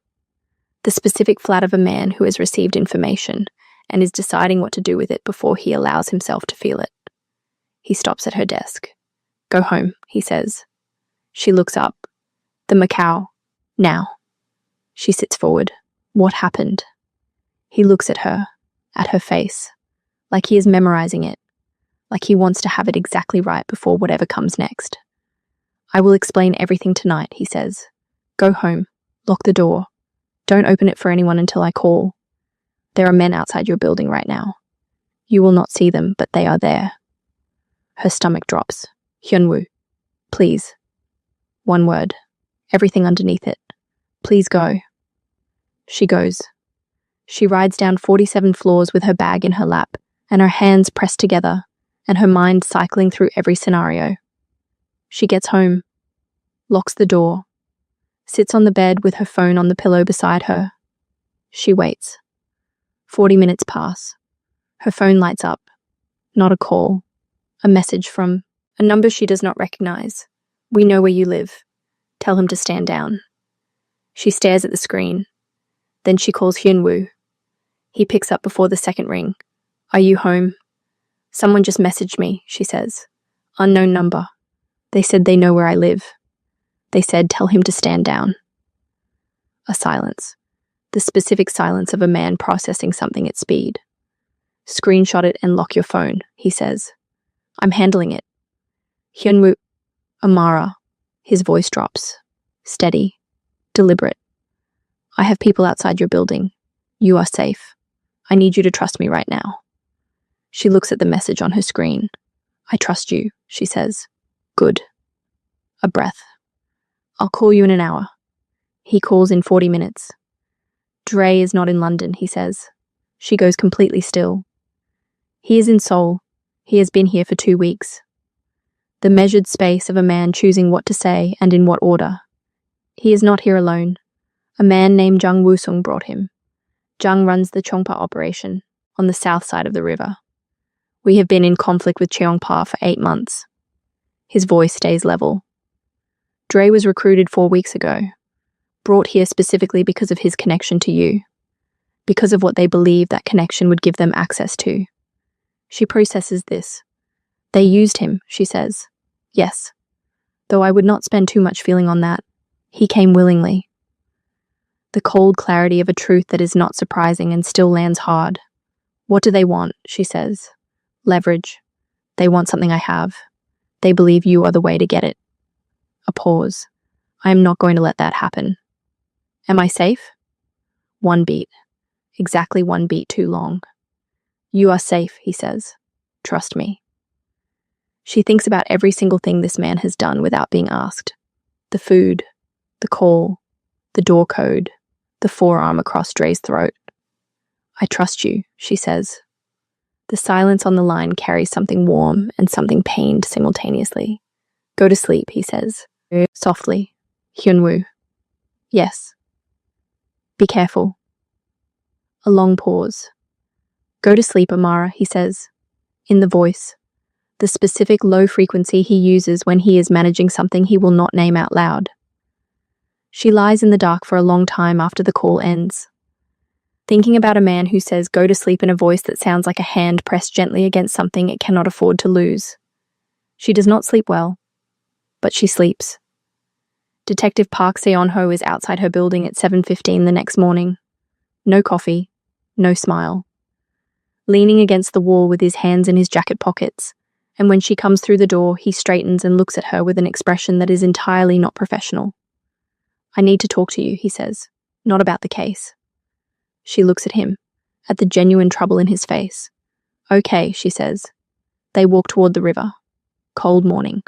The specific flat of a man who has received information and is deciding what to do with it before he allows himself to feel it. He stops at her desk. "Go home," he says. She looks up. "The Macau. Now." She sits forward. "What happened?" He looks at her face, like he is memorizing it, like he wants to have it exactly right before whatever comes next. "I will explain everything tonight," he says. "Go home. Lock the door. Don't open it for anyone until I call. There are men outside your building right now. You will not see them, but they are there." Her stomach drops. "Hyunwoo, please." One word. Everything underneath it. "Please go." She goes. She rides down 47 floors with her bag in her lap and her hands pressed together and her mind cycling through every scenario. She gets home, locks the door, sits on the bed with her phone on the pillow beside her. She waits. 40 minutes pass. Her phone lights up. Not a call. A message from a number she does not recognize. We know where you live. Tell him to stand down. She stares at the screen. Then she calls Hyunwoo. He picks up before the second ring. Are you home? Someone just messaged me, she says. Unknown number. They said they know where I live. They said tell him to stand down. A silence. The specific silence of a man processing something at speed. Screenshot it and lock your phone, he says. I'm handling it. Hyunwoo. Amara. His voice drops. Steady. Deliberate. I have people outside your building. You are safe. I need you to trust me right now. She looks at the message on her screen. I trust you, she says. Good. A breath. I'll call you in an hour. He calls in 40 minutes. Dre is not in London, he says. She goes completely still. He is in Seoul. He has been here for 2 weeks. The measured space of a man choosing what to say and in what order. He is not here alone. A man named Jang Woo-sung brought him. Jang runs the Chongpa operation on the south side of the river. We have been in conflict with Cheongpa for 8 months. His voice stays level. Dre was recruited 4 weeks ago, brought here specifically because of his connection to you, because of what they believe that connection would give them access to. She processes this. They used him, she says. Yes. Though I would not spend too much feeling on that. He came willingly. The cold clarity of a truth that is not surprising and still lands hard. What do they want, she says. Leverage. They want something I have. They believe you are the way to get it. A pause. I am not going to let that happen. Am I safe? 1 beat. Exactly 1 beat too long. You are safe, he says. Trust me. She thinks about every single thing this man has done without being asked. The food, the call, the door code, the forearm across Dre's throat. I trust you, she says. The silence on the line carries something warm and something pained simultaneously. Go to sleep, he says. Softly. Hyunwoo. Yes. Be careful. A long pause. Go to sleep, Amara, he says. In the voice. The specific low frequency he uses when he is managing something he will not name out loud. She lies in the dark for a long time after the call ends. Thinking about a man who says go to sleep in a voice that sounds like a hand pressed gently against something it cannot afford to lose. She does not sleep well, but she sleeps. Detective Park Seon-ho is outside her building at 7:15 the next morning. No coffee, no smile. Leaning against the wall with his hands in his jacket pockets, and when she comes through the door, he straightens and looks at her with an expression that is entirely not professional. I need to talk to you, he says, not about the case. She looks at him, at the genuine trouble in his face. Okay, she says. They walk toward the river. Cold morning.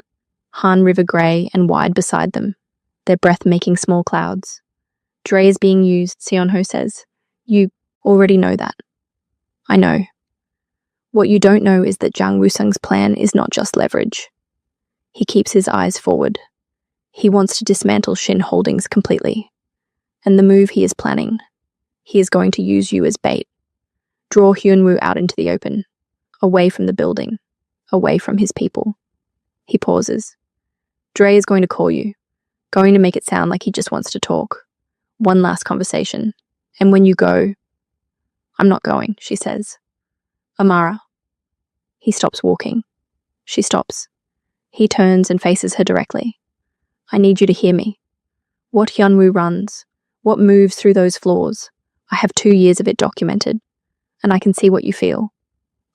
Han River grey and wide beside them, their breath making small clouds. Dre is being used, Seon-ho says. You already know that. I know. What you don't know is that Jang Woo-sung's plan is not just leverage. He keeps his eyes forward. He wants to dismantle Shin Holdings completely. And the move he is planning, he is going to use you as bait. Draw Hyunwoo out into the open, away from the building, away from his people. He pauses. Dre is going to call you, going to make it sound like he just wants to talk. One last conversation. And when you go, I'm not going, she says. Amara. He stops walking. She stops. He turns and faces her directly. I need you to hear me. What Hyunwoo runs, what moves through those floors, I have 2 years of it documented, and I can see what you feel.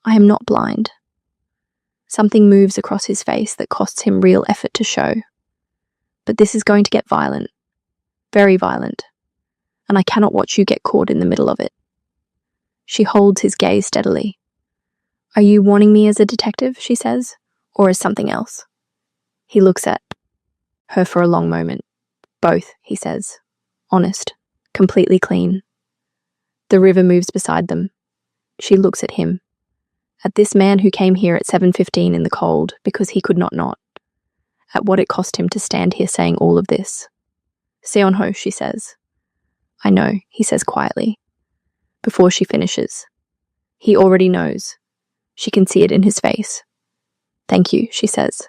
I am not blind. Something moves across his face that costs him real effort to show. But this is going to get violent. Very violent. And I cannot watch you get caught in the middle of it. She holds his gaze steadily. Are you warning me as a detective, she says, or as something else? He looks at her for a long moment. Both, he says. Honest. Completely clean. The river moves beside them. She looks at him. At this man who came here at 7:15 in the cold because he could not. at what it cost him to stand here saying all of this. Seonho, she says. I know, he says quietly. Before she finishes. He already knows. She can see it in his face. Thank you, she says.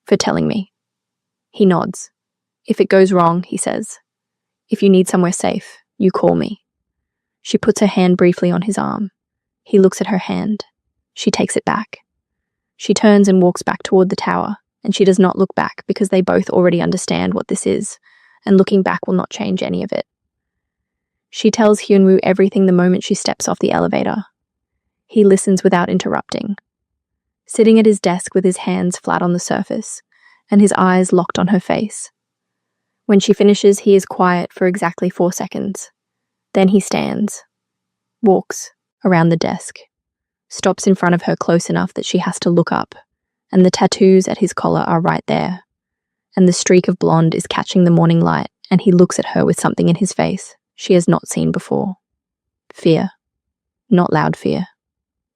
For telling me. He nods. If it goes wrong, he says. If you need somewhere safe, you call me. She puts her hand briefly on his arm. He looks at her hand. She takes it back. She turns and walks back toward the tower, and she does not look back because they both already understand what this is, and looking back will not change any of it. She tells Hyunwoo everything the moment she steps off the elevator. He listens without interrupting. Sitting at his desk with his hands flat on the surface, and his eyes locked on her face. When she finishes, he is quiet for exactly 4 seconds. Then he stands, walks around the desk, stops in front of her close enough that she has to look up, and the tattoos at his collar are right there, and the streak of blonde is catching the morning light, and he looks at her with something in his face she has not seen before. Fear. Not loud fear.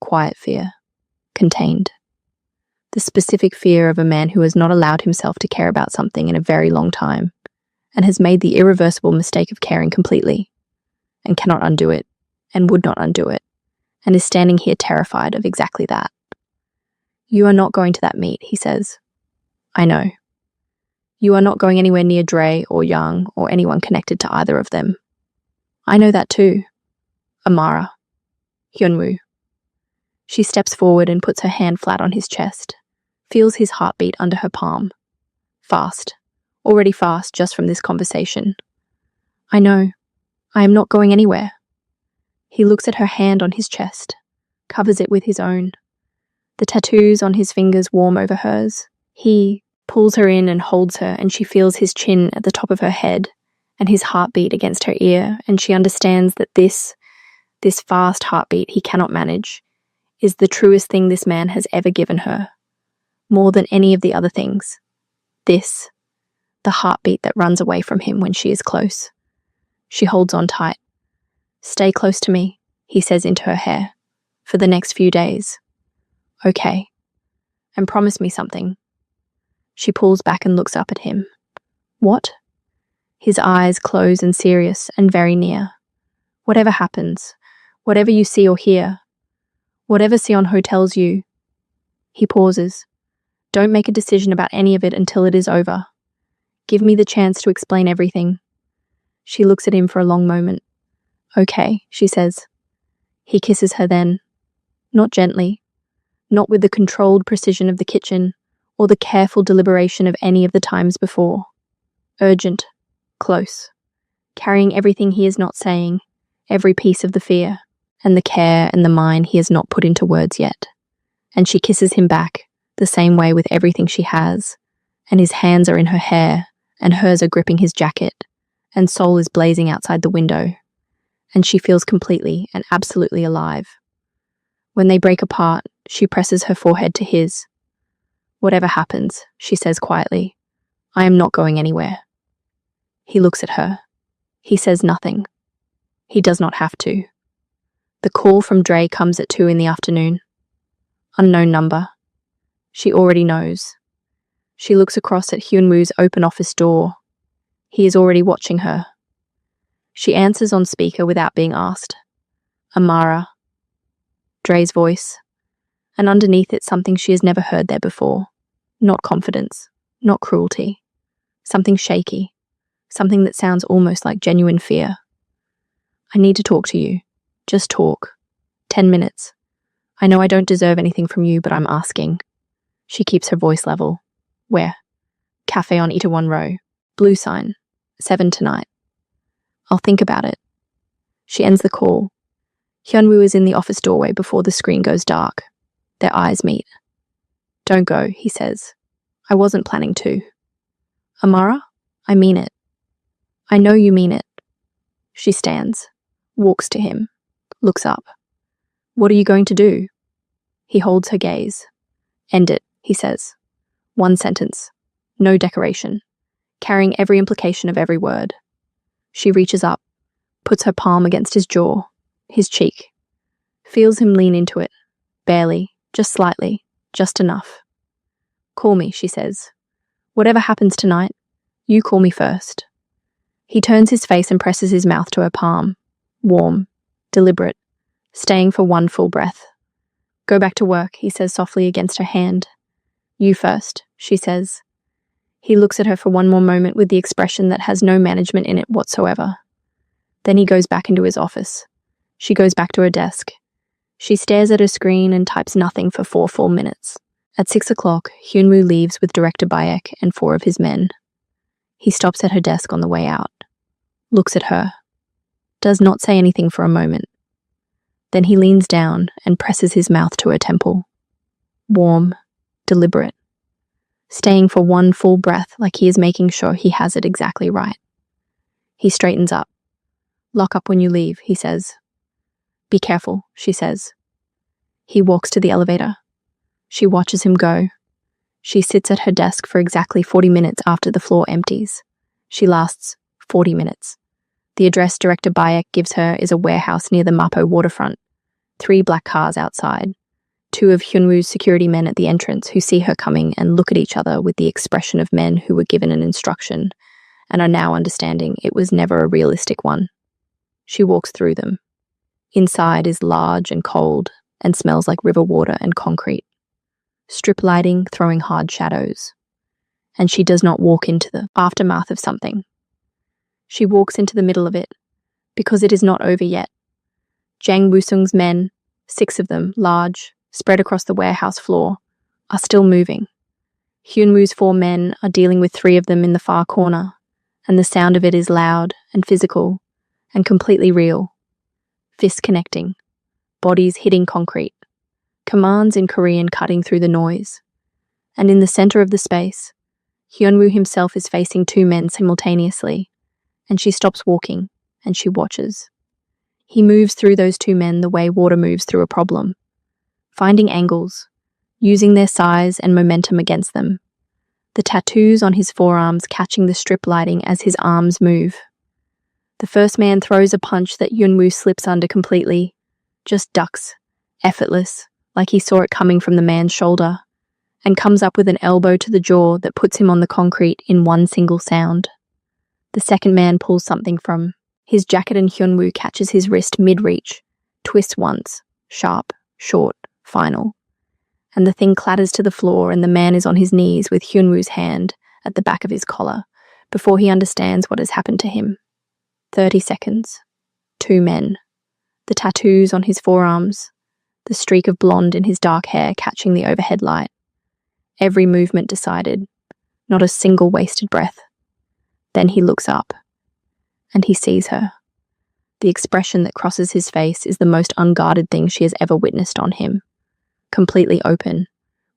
Quiet fear. Contained. The specific fear of a man who has not allowed himself to care about something in a very long time, and has made the irreversible mistake of caring completely, and cannot undo it, and would not undo it, and is standing here terrified of exactly that. You are not going to that meet, he says. I know. You are not going anywhere near Dre or Young or anyone connected to either of them. I know that too. Amara. Hyunwoo. She steps forward and puts her hand flat on his chest, feels his heartbeat under her palm. Fast. Already fast just from this conversation. I know. I am not going anywhere. He looks at her hand on his chest, covers it with his own. The tattoos on his fingers warm over hers. He pulls her in and holds her, and she feels his chin at the top of her head and his heartbeat against her ear, and she understands that this fast heartbeat he cannot manage is the truest thing this man has ever given her, more than any of the other things. This, the heartbeat that runs away from him when she is close. She holds on tight. Stay close to me, he says into her hair, for the next few days. Okay. And promise me something. She pulls back and looks up at him. What? His eyes close and serious and very near. Whatever happens, whatever you see or hear, whatever Seonho tells you. He pauses. Don't make a decision about any of it until it is over. Give me the chance to explain everything. She looks at him for a long moment. Okay, she says. He kisses her then. Not gently. Not with the controlled precision of the kitchen or the careful deliberation of any of the times before. Urgent. Close. Carrying everything he is not saying, every piece of the fear, and the care and the mind he has not put into words yet. And she kisses him back, the same way with everything she has, and his hands are in her hair, and hers are gripping his jacket, and Seoul is blazing outside the window, and she feels completely and absolutely alive. When they break apart, she presses her forehead to his. Whatever happens, she says quietly, I am not going anywhere. He looks at her. He says nothing. He does not have to. The call from Dre comes at 2 p.m. Unknown number. She already knows. She looks across at Hyunwoo's open office door. He is already watching her. She answers on speaker without being asked. Amara. Dre's voice. And underneath it something she has never heard there before. Not confidence. Not cruelty. Something shaky. Something that sounds almost like genuine fear. I need to talk to you. Just talk. 10 minutes. I know I don't deserve anything from you, but I'm asking. She keeps her voice level. Where? Cafe on Itaewon Row. Blue sign. 7 tonight. I'll think about it. She ends the call. Hyunwoo is in the office doorway before the screen goes dark. Their eyes meet. Don't go, he says. I wasn't planning to. Amara? I mean it. I know you mean it. She stands, walks to him, looks up. What are you going to do? He holds her gaze. End it, he says. 1 sentence. No decoration. Carrying every implication of every word. She reaches up, puts her palm against his jaw, his cheek. Feels him lean into it. Barely, just slightly, just enough. Call me, she says. Whatever happens tonight, you call me first. He turns his face and presses his mouth to her palm. Warm, deliberate, staying for one full breath. Go back to work, he says softly against her hand. You first, she says. He looks at her for one more moment with the expression that has no management in it whatsoever. Then he goes back into his office. She goes back to her desk. She stares at her screen and types nothing for 4 full minutes. At 6 o'clock, Hyunwoo leaves with Director Bayek and 4 of his men. He stops at her desk on the way out, looks at her, does not say anything for a moment. Then he leans down and presses his mouth to her temple. Warm, deliberate, staying for one full breath like he is making sure he has it exactly right. He straightens up. Lock up when you leave, he says. Be careful, she says. He walks to the elevator. She watches him go. She sits at her desk for exactly 40 minutes after the floor empties. She lasts 40 minutes. The address Director Bayek gives her is a warehouse near the Mapo waterfront. 3 black cars outside. 2 of Hyunwoo's security men at the entrance who see her coming and look at each other with the expression of men who were given an instruction and are now understanding it was never a realistic one. She walks through them. Inside is large and cold and smells like river water and concrete. Strip lighting throwing hard shadows. And she does not walk into the aftermath of something. She walks into the middle of it, because it is not over yet. Jang Woo-sung's men, 6 of them, large, spread across the warehouse floor, are still moving. Hyunwoo's 4 men are dealing with 3 of them in the far corner, and the sound of it is loud and physical and completely real. Fists connecting, bodies hitting concrete, commands in Korean cutting through the noise. And in the center of the space, Hyunwoo himself is facing 2 men simultaneously, and she stops walking, and she watches. He moves through those 2 men the way water moves through a problem, finding angles, using their size and momentum against them, the tattoos on his forearms catching the strip lighting as his arms move. The first man throws a punch that Hyunwoo slips under completely, just ducks, effortless, like he saw it coming from the man's shoulder, and comes up with an elbow to the jaw that puts him on the concrete in one single sound. The second man pulls something from his jacket and Hyunwoo catches his wrist mid-reach, twists once, sharp, short, final. And the thing clatters to the floor and the man is on his knees with Hyunwoo's hand at the back of his collar before he understands what has happened to him. 30 seconds. 2 men. The tattoos on his forearms. The streak of blonde in his dark hair catching the overhead light. Every movement decided. Not a single wasted breath. Then he looks up. And he sees her. The expression that crosses his face is the most unguarded thing she has ever witnessed on him. Completely open,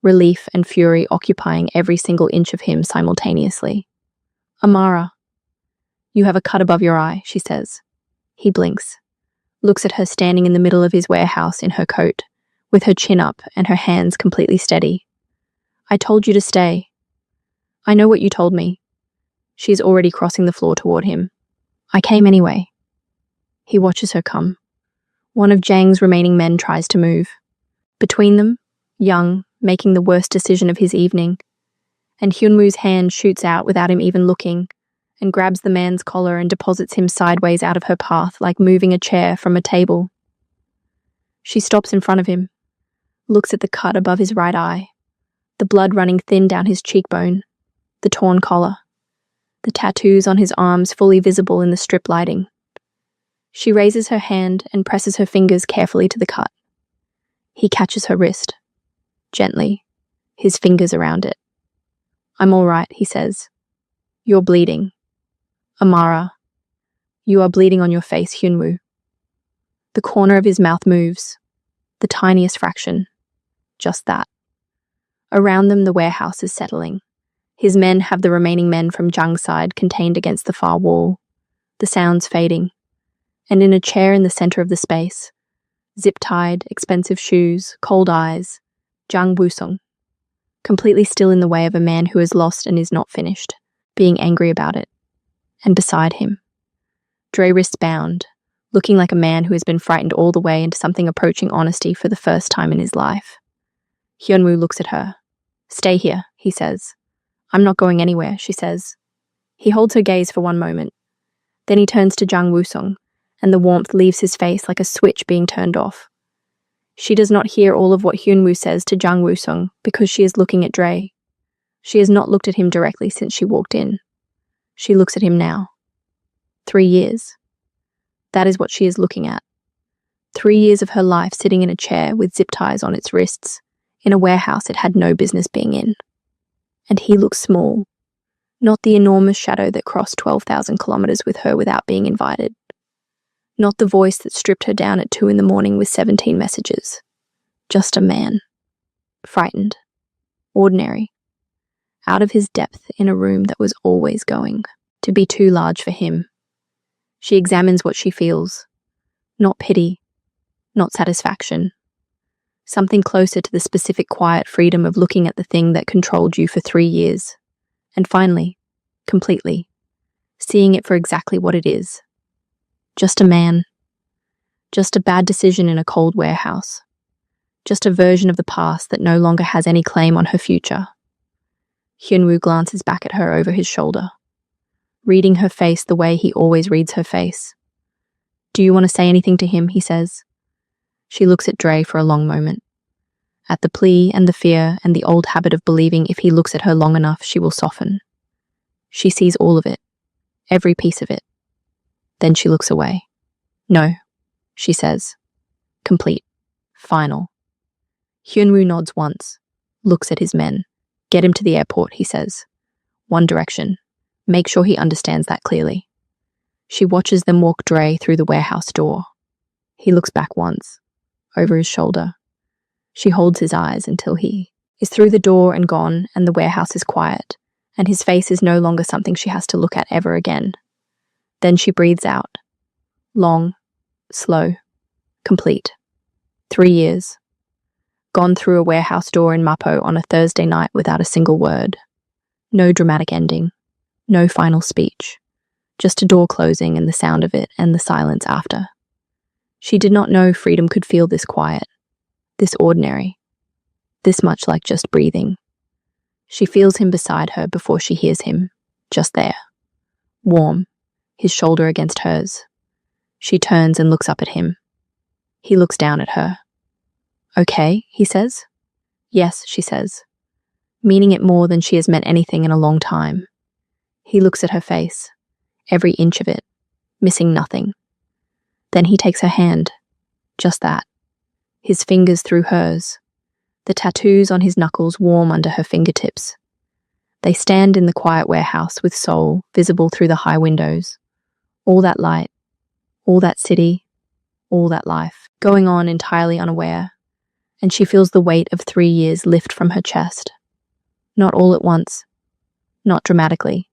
relief and fury occupying every single inch of him simultaneously. Amara. You have a cut above your eye, she says. He blinks, looks at her standing in the middle of his warehouse in her coat, with her chin up and her hands completely steady. I told you to stay. I know what you told me. She is already crossing the floor toward him. I came anyway. He watches her come. One of Jang's remaining men tries to move. Between them, Young, making the worst decision of his evening, and Hyunwoo's hand shoots out without him even looking, and grabs the man's collar and deposits him sideways out of her path like moving a chair from a table. She stops in front of him, looks at the cut above his right eye, the blood running thin down his cheekbone, the torn collar, the tattoos on his arms fully visible in the strip lighting. She raises her hand and presses her fingers carefully to the cut. He catches her wrist, gently, his fingers around it. I'm all right, he says. You're bleeding. Amara. You are bleeding on your face, Hyunwoo. The corner of his mouth moves. The tiniest fraction. Just that. Around them, the warehouse is settling. His men have the remaining men from Jang's side contained against the far wall. The sounds fading. And in a chair in the center of the space, zip-tied, expensive shoes, cold eyes, Jang Woo-sung, completely still in the way of a man who is lost and is not finished, being angry about it. And beside him, Dre wrist bound, looking like a man who has been frightened all the way into something approaching honesty for the first time in his life. Hyunwoo looks at her. Stay here, he says. I'm not going anywhere, she says. He holds her gaze for one moment. Then he turns to Jang Woo-sung, and the warmth leaves his face like a switch being turned off. She does not hear all of what Hyunwoo says to Jang Woo-sung because she is looking at Dre. She has not looked at him directly since she walked in. She looks at him now. 3 years. That is what she is looking at. 3 years of her life sitting in a chair with zip ties on its wrists, in a warehouse it had no business being in. And he looks small. Not the enormous shadow that crossed 12,000 kilometers with her without being invited. Not the voice that stripped her down at 2 a.m. with 17 messages. Just a man. Frightened. Ordinary. Out of his depth in a room that was always going to be too large for him. She examines what she feels. Not pity. Not satisfaction. Something closer to the specific quiet freedom of looking at the thing that controlled you for 3 years. And finally, completely, seeing it for exactly what it is. Just a man. Just a bad decision in a cold warehouse. Just a version of the past that no longer has any claim on her future. Hyunwoo glances back at her over his shoulder, reading her face the way he always reads her face. Do you want to say anything to him, he says. She looks at Dre for a long moment. At the plea and the fear and the old habit of believing if he looks at her long enough, she will soften. She sees all of it, every piece of it. Then she looks away. No, she says. Complete. Final. Hyunwoo nods once, looks at his men. Get him to the airport, he says. One direction. Make sure he understands that clearly. She watches them walk Dre through the warehouse door. He looks back once, over his shoulder. She holds his eyes until he is through the door and gone, and the warehouse is quiet, and his face is no longer something she has to look at ever again. Then she breathes out. Long, slow, complete. 3 years. Gone through a warehouse door in Mapo on a Thursday night without a single word. No dramatic ending. No final speech. Just a door closing and the sound of it and the silence after. She did not know freedom could feel this quiet. This ordinary. This much like just breathing. She feels him beside her before she hears him. Just there. Warm. His shoulder against hers. She turns and looks up at him. He looks down at her. Okay, he says. Yes, she says, meaning it more than she has meant anything in a long time. He looks at her face, every inch of it, missing nothing. Then he takes her hand, just that, his fingers through hers, the tattoos on his knuckles warm under her fingertips. They stand in the quiet warehouse with Seoul visible through the high windows. All that light, all that city, all that life, going on entirely unaware. And she feels the weight of 3 years lift from her chest. Not all at once. Not dramatically.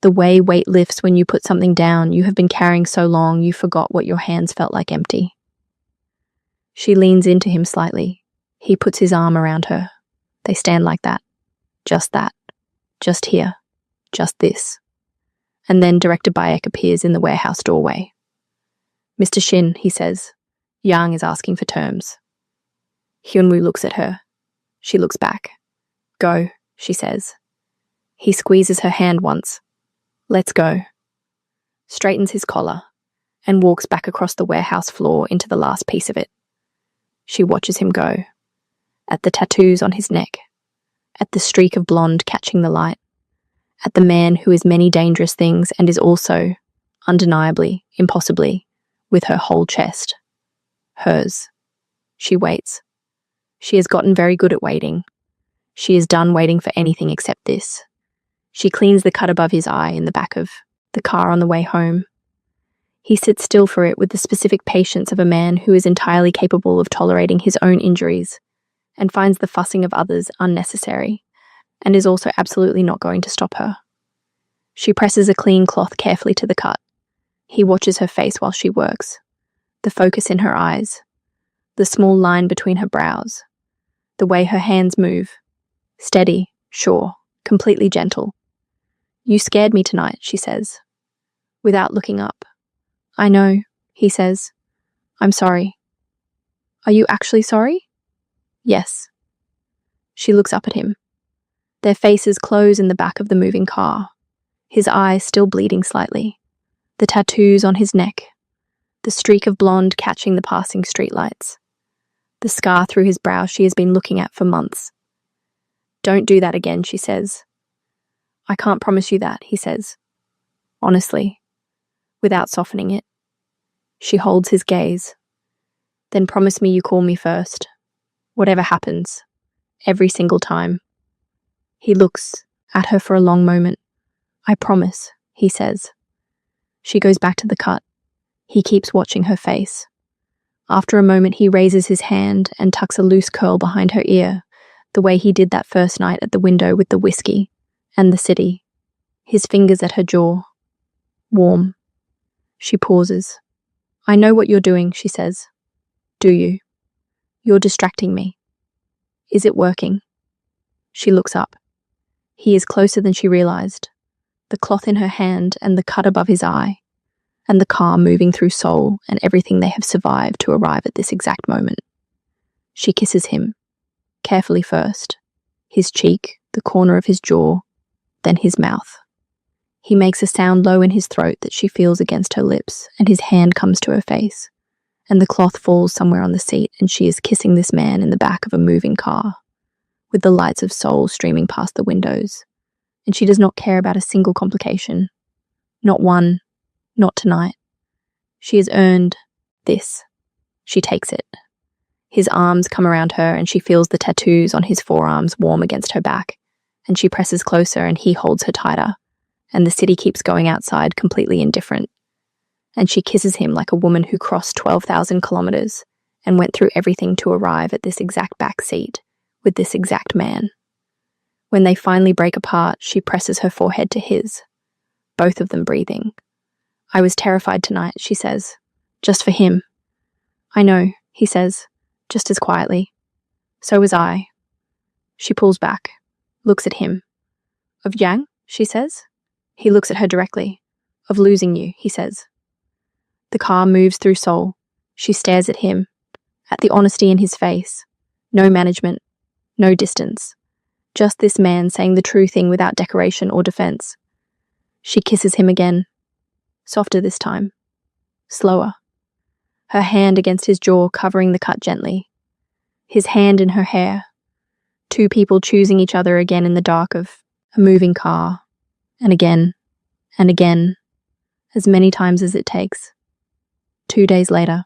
The way weight lifts when you put something down you have been carrying so long you forgot what your hands felt like empty. She leans into him slightly. He puts his arm around her. They stand like that. Just that. Just here. Just this. And then Director Bayek appears in the warehouse doorway. Mr. Shin, he says. Yang is asking for terms. Hyunwoo looks at her. She looks back. Go, she says. He squeezes her hand once. Let's go. Straightens his collar and walks back across the warehouse floor into the last piece of it. She watches him go. At the tattoos on his neck. At the streak of blonde catching the light. At the man who is many dangerous things and is also, undeniably, impossibly, with her whole chest. Hers. She waits. She has gotten very good at waiting. She is done waiting for anything except this. She cleans the cut above his eye in the back of the car on the way home. He sits still for it with the specific patience of a man who is entirely capable of tolerating his own injuries and finds the fussing of others unnecessary and is also absolutely not going to stop her. She presses a clean cloth carefully to the cut. He watches her face while she works, the focus in her eyes, the small line between her brows, the way her hands move, steady, sure, completely gentle. You scared me tonight, she says, without looking up. I know, he says. I'm sorry. Are you actually sorry? Yes. She looks up at him. Their faces close in the back of the moving car, his eyes still bleeding slightly, the tattoos on his neck, the streak of blonde catching the passing streetlights, the scar through his brow she has been looking at for months. "Don't do that again," she says. "I can't promise you that," he says, honestly, without softening it. She holds his gaze. "Then promise me you call me first, whatever happens, every single time." He looks at her for a long moment. "I promise," he says. She goes back to the cut. He keeps watching her face. After a moment, he raises his hand and tucks a loose curl behind her ear, the way he did that first night at the window with the whiskey and the city. His fingers at her jaw. Warm. She pauses. "I know what you're doing," she says. "Do you? You're distracting me. Is it working?" She looks up. He is closer than she realized. The cloth in her hand and the cut above his eye, and the car moving through Seoul and everything they have survived to arrive at this exact moment. She kisses him, carefully first, his cheek, the corner of his jaw, then his mouth. He makes a sound low in his throat that she feels against her lips, and his hand comes to her face, and the cloth falls somewhere on the seat, and she is kissing this man in the back of a moving car, with the lights of Seoul streaming past the windows, and she does not care about a single complication. Not one, not tonight. She has earned this. She takes it. His arms come around her and she feels the tattoos on his forearms warm against her back, and she presses closer and he holds her tighter, and the city keeps going outside completely indifferent. And she kisses him like a woman who crossed 12,000 kilometers and went through everything to arrive at this exact back seat with this exact man. When they finally break apart, she presses her forehead to his, both of them breathing. "I was terrified tonight," she says, "just for him." "I know," he says, just as quietly. "So was I." She pulls back, looks at him. "Of Yang?" she says. He looks at her directly. "Of losing you," he says. The car moves through Seoul. She stares at him, at the honesty in his face. No management, no distance. Just this man saying the true thing without decoration or defense. She kisses him again. Softer this time. Slower. Her hand against his jaw, covering the cut gently. His hand in her hair. Two people choosing each other again in the dark of a moving car. And again. And again. As many times as it takes. 2 days later.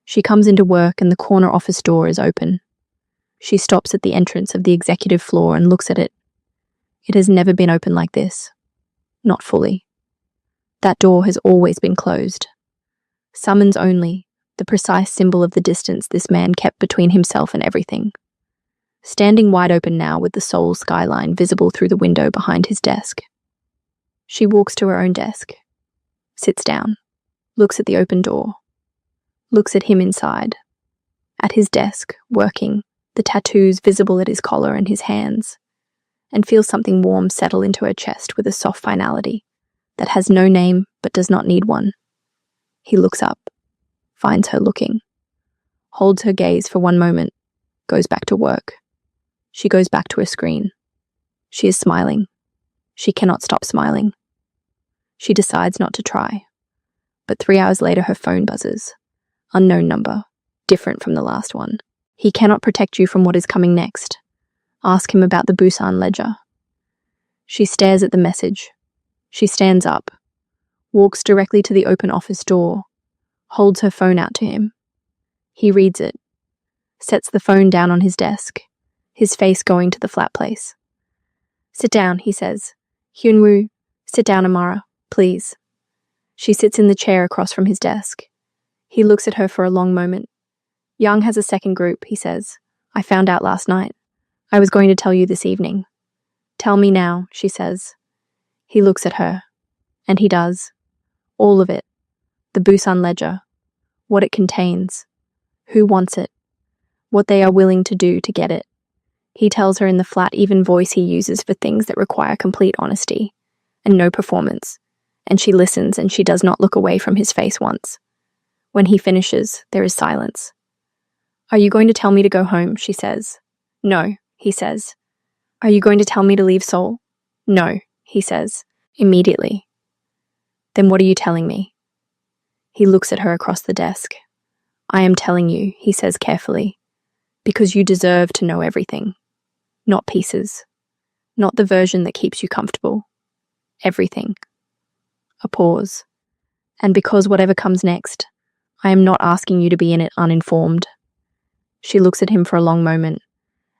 She comes into work and the corner office door is open. She stops at the entrance of the executive floor and looks at it. It has never been open like this. Not fully. That door has always been closed. Summons only, the precise symbol of the distance this man kept between himself and everything. Standing wide open now with the Seoul skyline visible through the window behind his desk. She walks to her own desk, sits down, looks at the open door, looks at him inside, at his desk, working, the tattoos visible at his collar and his hands, and feels something warm settle into her chest with a soft finality that has no name but does not need one. He looks up, finds her looking, holds her gaze for one moment, goes back to work. She goes back to her screen. She is smiling. She cannot stop smiling. She decides not to try. But 3 hours later her phone buzzes. Unknown number, different from the last one. He cannot protect you from what is coming next. Ask him about the Busan ledger. She stares at the message. She stands up, walks directly to the open office door, holds her phone out to him. He reads it, sets the phone down on his desk, his face going to the flat place. "Sit down," he says. "Hyunwoo, sit down, Amara, please." She sits in the chair across from his desk. He looks at her for a long moment. "Young has a second group," he says. "I found out last night. I was going to tell you this evening." "Tell me now," she says. He looks at her, and he does. All of it. The Busan ledger. What it contains. Who wants it. What they are willing to do to get it. He tells her in the flat, even voice he uses for things that require complete honesty and no performance, and she listens and she does not look away from his face once. When he finishes, there is silence. "Are you going to tell me to go home?" she says. "No," he says. Are you going to tell me to leave Seoul? No, he says, immediately. Then what are you telling me? He looks at her across the desk. I am telling you, he says carefully, because you deserve to know everything. Not pieces. Not the version that keeps you comfortable. Everything. A pause. And because whatever comes next, I am not asking you to be in it uninformed. She looks at him for a long moment,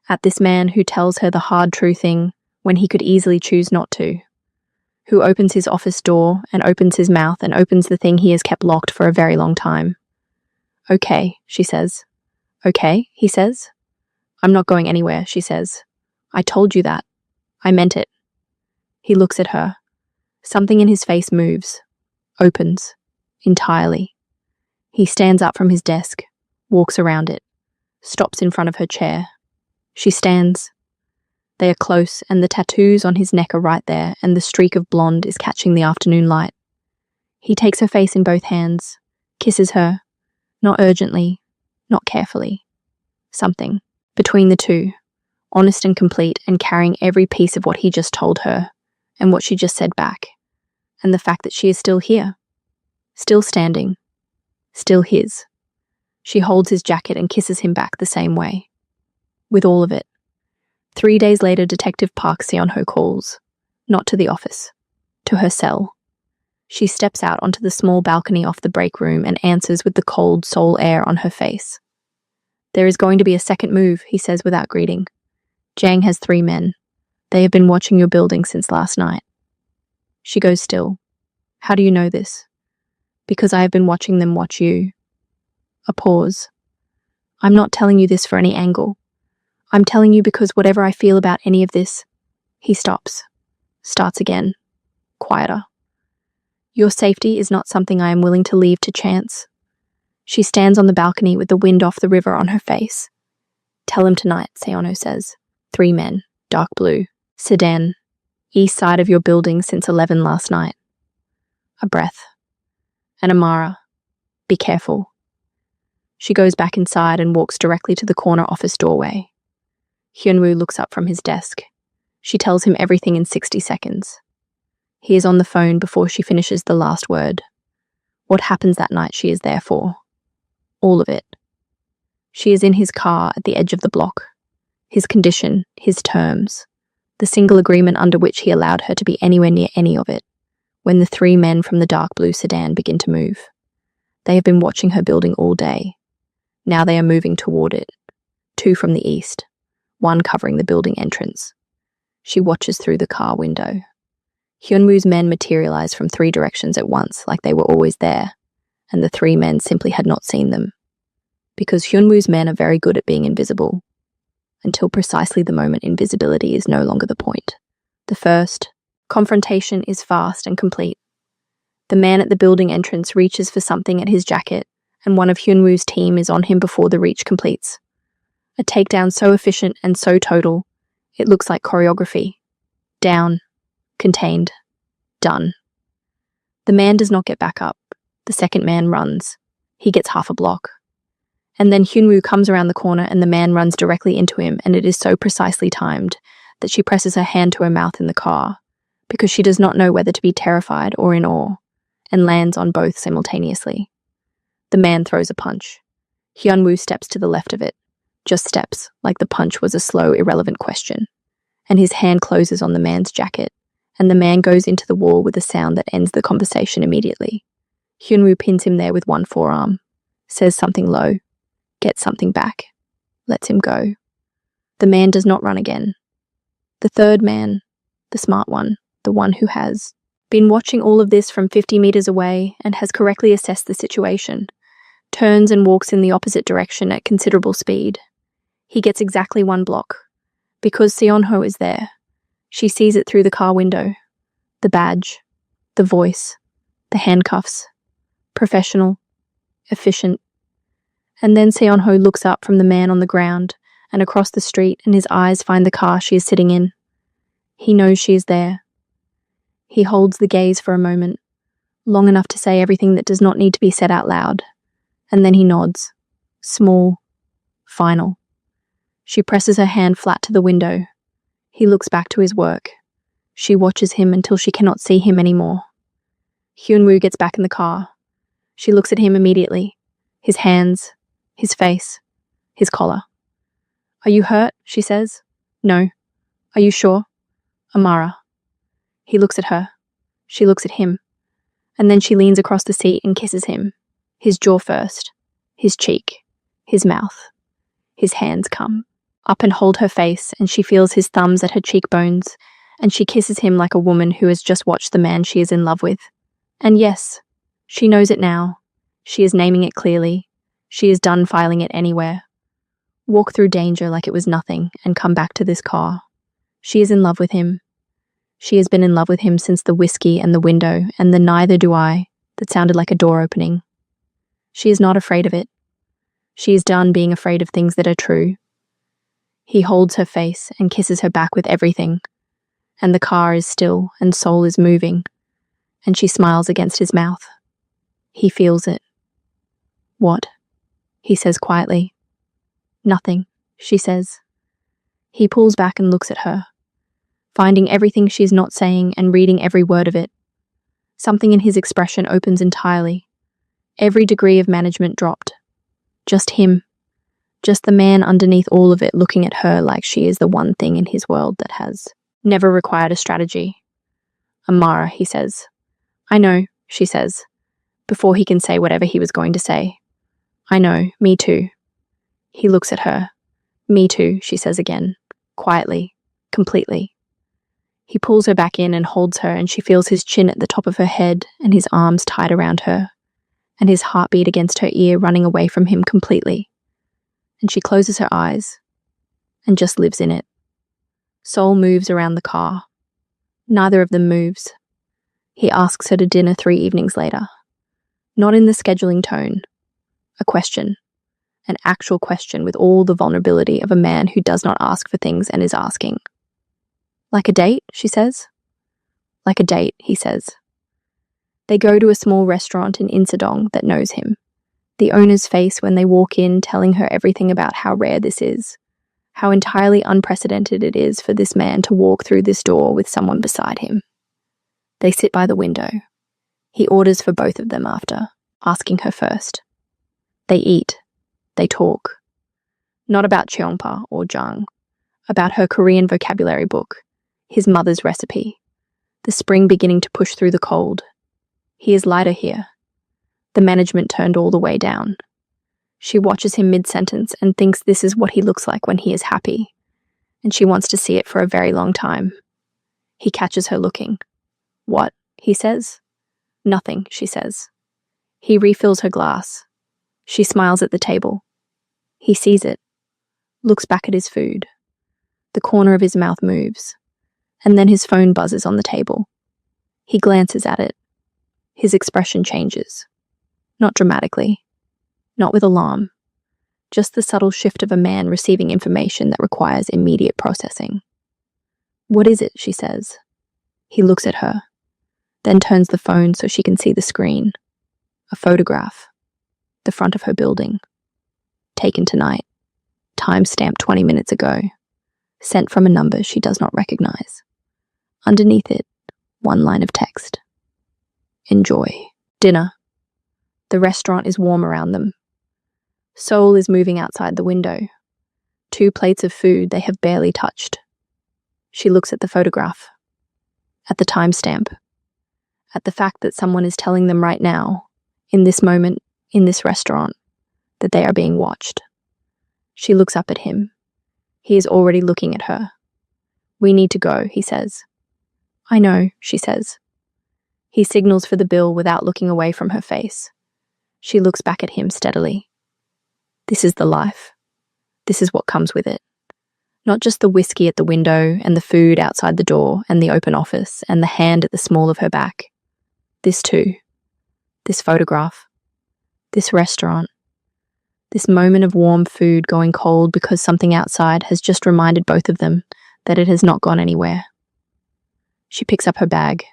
at this man who tells her the hard true thing when he could easily choose not to, who opens his office door and opens his mouth and opens the thing he has kept locked for a very long time. Okay, she says. Okay, he says. I'm not going anywhere, she says. I told you that. I meant it. He looks at her. Something in his face moves, opens, entirely. He stands up from his desk, walks around it, stops in front of her chair. She stands. They are close, and the tattoos on his neck are right there, and the streak of blonde is catching the afternoon light. He takes her face in both hands, kisses her, not urgently, not carefully. Something, between the two, honest and complete, and carrying every piece of what he just told her, and what she just said back, and the fact that she is still here, still standing, still his. She holds his jacket and kisses him back the same way. With all of it. 3 days later, Detective Park Seon-ho calls. Not to the office. To her cell. She steps out onto the small balcony off the break room and answers with the cold Seoul air on her face. There is going to be a second move, he says without greeting. Jang has 3 men. They have been watching your building since last night. She goes still. How do you know this? Because I have been watching them watch you. A pause. I'm not telling you this for any angle. I'm telling you because whatever I feel about any of this, he stops. Starts again. Quieter. Your safety is not something I am willing to leave to chance. She stands on the balcony with the wind off the river on her face. Tell him tonight, Seon-ho says. 3 men, dark blue, sedan, east side of your building since 11 last night. A breath. And Amara, be careful. She goes back inside and walks directly to the corner office doorway. Hyunwoo looks up from his desk. She tells him everything in 60 seconds. He is on the phone before she finishes the last word. What happens that night she is there for. All of it. She is in his car at the edge of the block. His condition, his terms, the single agreement under which he allowed her to be anywhere near any of it, when the 3 men from the dark blue sedan begin to move. They have been watching her building all day. Now they are moving toward it. 2 from the east, 1 covering the building entrance. She watches through the car window. Hyunwoo's men materialize from 3 directions at once, like they were always there, and the 3 men simply had not seen them. Because Hyunwoo's men are very good at being invisible, until precisely the moment invisibility is no longer the point. The first confrontation is fast and complete. The man at the building entrance reaches for something at his jacket, and one of Hyunwoo's team is on him before the reach completes. A takedown so efficient and so total, it looks like choreography. Down, contained, done. The man does not get back up. The second man runs. He gets half a block. And then Hyunwoo comes around the corner and the man runs directly into him, and it is so precisely timed that she presses her hand to her mouth in the car, because she does not know whether to be terrified or in awe, and lands on both simultaneously. The man throws a punch. Hyunwoo steps to the left of it, just steps, like the punch was a slow, irrelevant question, and his hand closes on the man's jacket, and the man goes into the wall with a sound that ends the conversation immediately. Hyunwoo pins him there with one forearm, says something low, gets something back, lets him go. The man does not run again. The third man, the smart one, the one who has been watching all of this from 50 meters away and has correctly assessed the situation, turns and walks in the opposite direction at considerable speed. He gets exactly 1 block. Because Seon-ho is there. She sees it through the car window. The badge, the voice, the handcuffs. Professional, efficient. And then Seon-ho looks up from the man on the ground and across the street, and his eyes find the car she is sitting in. He knows she is there. He holds the gaze for a moment, long enough to say everything that does not need to be said out loud, and then he nods. Small, final. She presses her hand flat to the window. He looks back to his work. She watches him until she cannot see him anymore. Hyunwoo gets back in the car. She looks at him immediately. His hands, his face, his collar. "Are you hurt?" she says. "No." "Are you sure?" "Amara." He looks at her. She looks at him. And then she leans across the seat and kisses him. His jaw first, his cheek, his mouth. His hands come up and hold her face, and she feels his thumbs at her cheekbones, and she kisses him like a woman who has just watched the man she is in love with. And yes, she knows it now. She is naming it clearly. She is done filing it anywhere. Walk through danger like it was nothing and come back to this car. She is in love with him. She has been in love with him since the whiskey and the window and the neither do I that sounded like a door opening. She is not afraid of it. She is done being afraid of things that are true. He holds her face and kisses her back with everything, and the car is still and Soul is moving, and she smiles against his mouth. He feels it. "What?" he says quietly. "Nothing," she says. He pulls back and looks at her, finding everything she's not saying and reading every word of it. Something in his expression opens entirely. Every degree of management dropped. Just him. Just the man underneath all of it looking at her like she is the one thing in his world that has never required a strategy. "Amara," he says. "I know," she says, before he can say whatever he was going to say. "I know, me too." He looks at her. "Me too," she says again, quietly, completely. He pulls her back in and holds her, and she feels his chin at the top of her head and his arms tied around her, and his heartbeat against her ear running away from him completely. And she closes her eyes and just lives in it. Soul moves around the car. Neither of them moves. He asks her to dinner 3 evenings later. Not in the scheduling tone. A question. An actual question with all the vulnerability of a man who does not ask for things and is asking. "Like a date?" she says. "Like a date," he says. They go to a small restaurant in Insadong that knows him. The owner's face when they walk in telling her everything about how rare this is, how entirely unprecedented it is for this man to walk through this door with someone beside him. They sit by the window. He orders for both of them after, asking her first. They eat. They talk. Not about Cheongpa or Jang, about her Korean vocabulary book, his mother's recipe, the spring beginning to push through the cold. He is lighter here. The management turned all the way down. She watches him mid-sentence and thinks this is what he looks like when he is happy, and she wants to see it for a very long time. He catches her looking. "What?" he says. "Nothing," she says. He refills her glass. She smiles at the table. He sees it, looks back at his food. The corner of his mouth moves, and then his phone buzzes on the table. He glances at it. His expression changes. Not dramatically. Not with alarm. Just the subtle shift of a man receiving information that requires immediate processing. "What is it?" she says. He looks at her, then turns the phone so she can see the screen. A photograph. The front of her building. Taken tonight. Time stamped 20 minutes ago. Sent from a number she does not recognize. Underneath it, one line of text. "Enjoy. Dinner." The restaurant is warm around them. Soul is moving outside the window. 2 plates of food they have barely touched. She looks at the photograph. At the timestamp. At the fact that someone is telling them right now, in this moment, in this restaurant, that they are being watched. She looks up at him. He is already looking at her. "We need to go," he says. "I know," she says. He signals for the bill without looking away from her face. She looks back at him steadily. This is the life. This is what comes with it. Not just the whiskey at the window and the food outside the door and the open office and the hand at the small of her back. This too. This photograph. This restaurant. This moment of warm food going cold because something outside has just reminded both of them that it has not gone anywhere. She picks up her bag.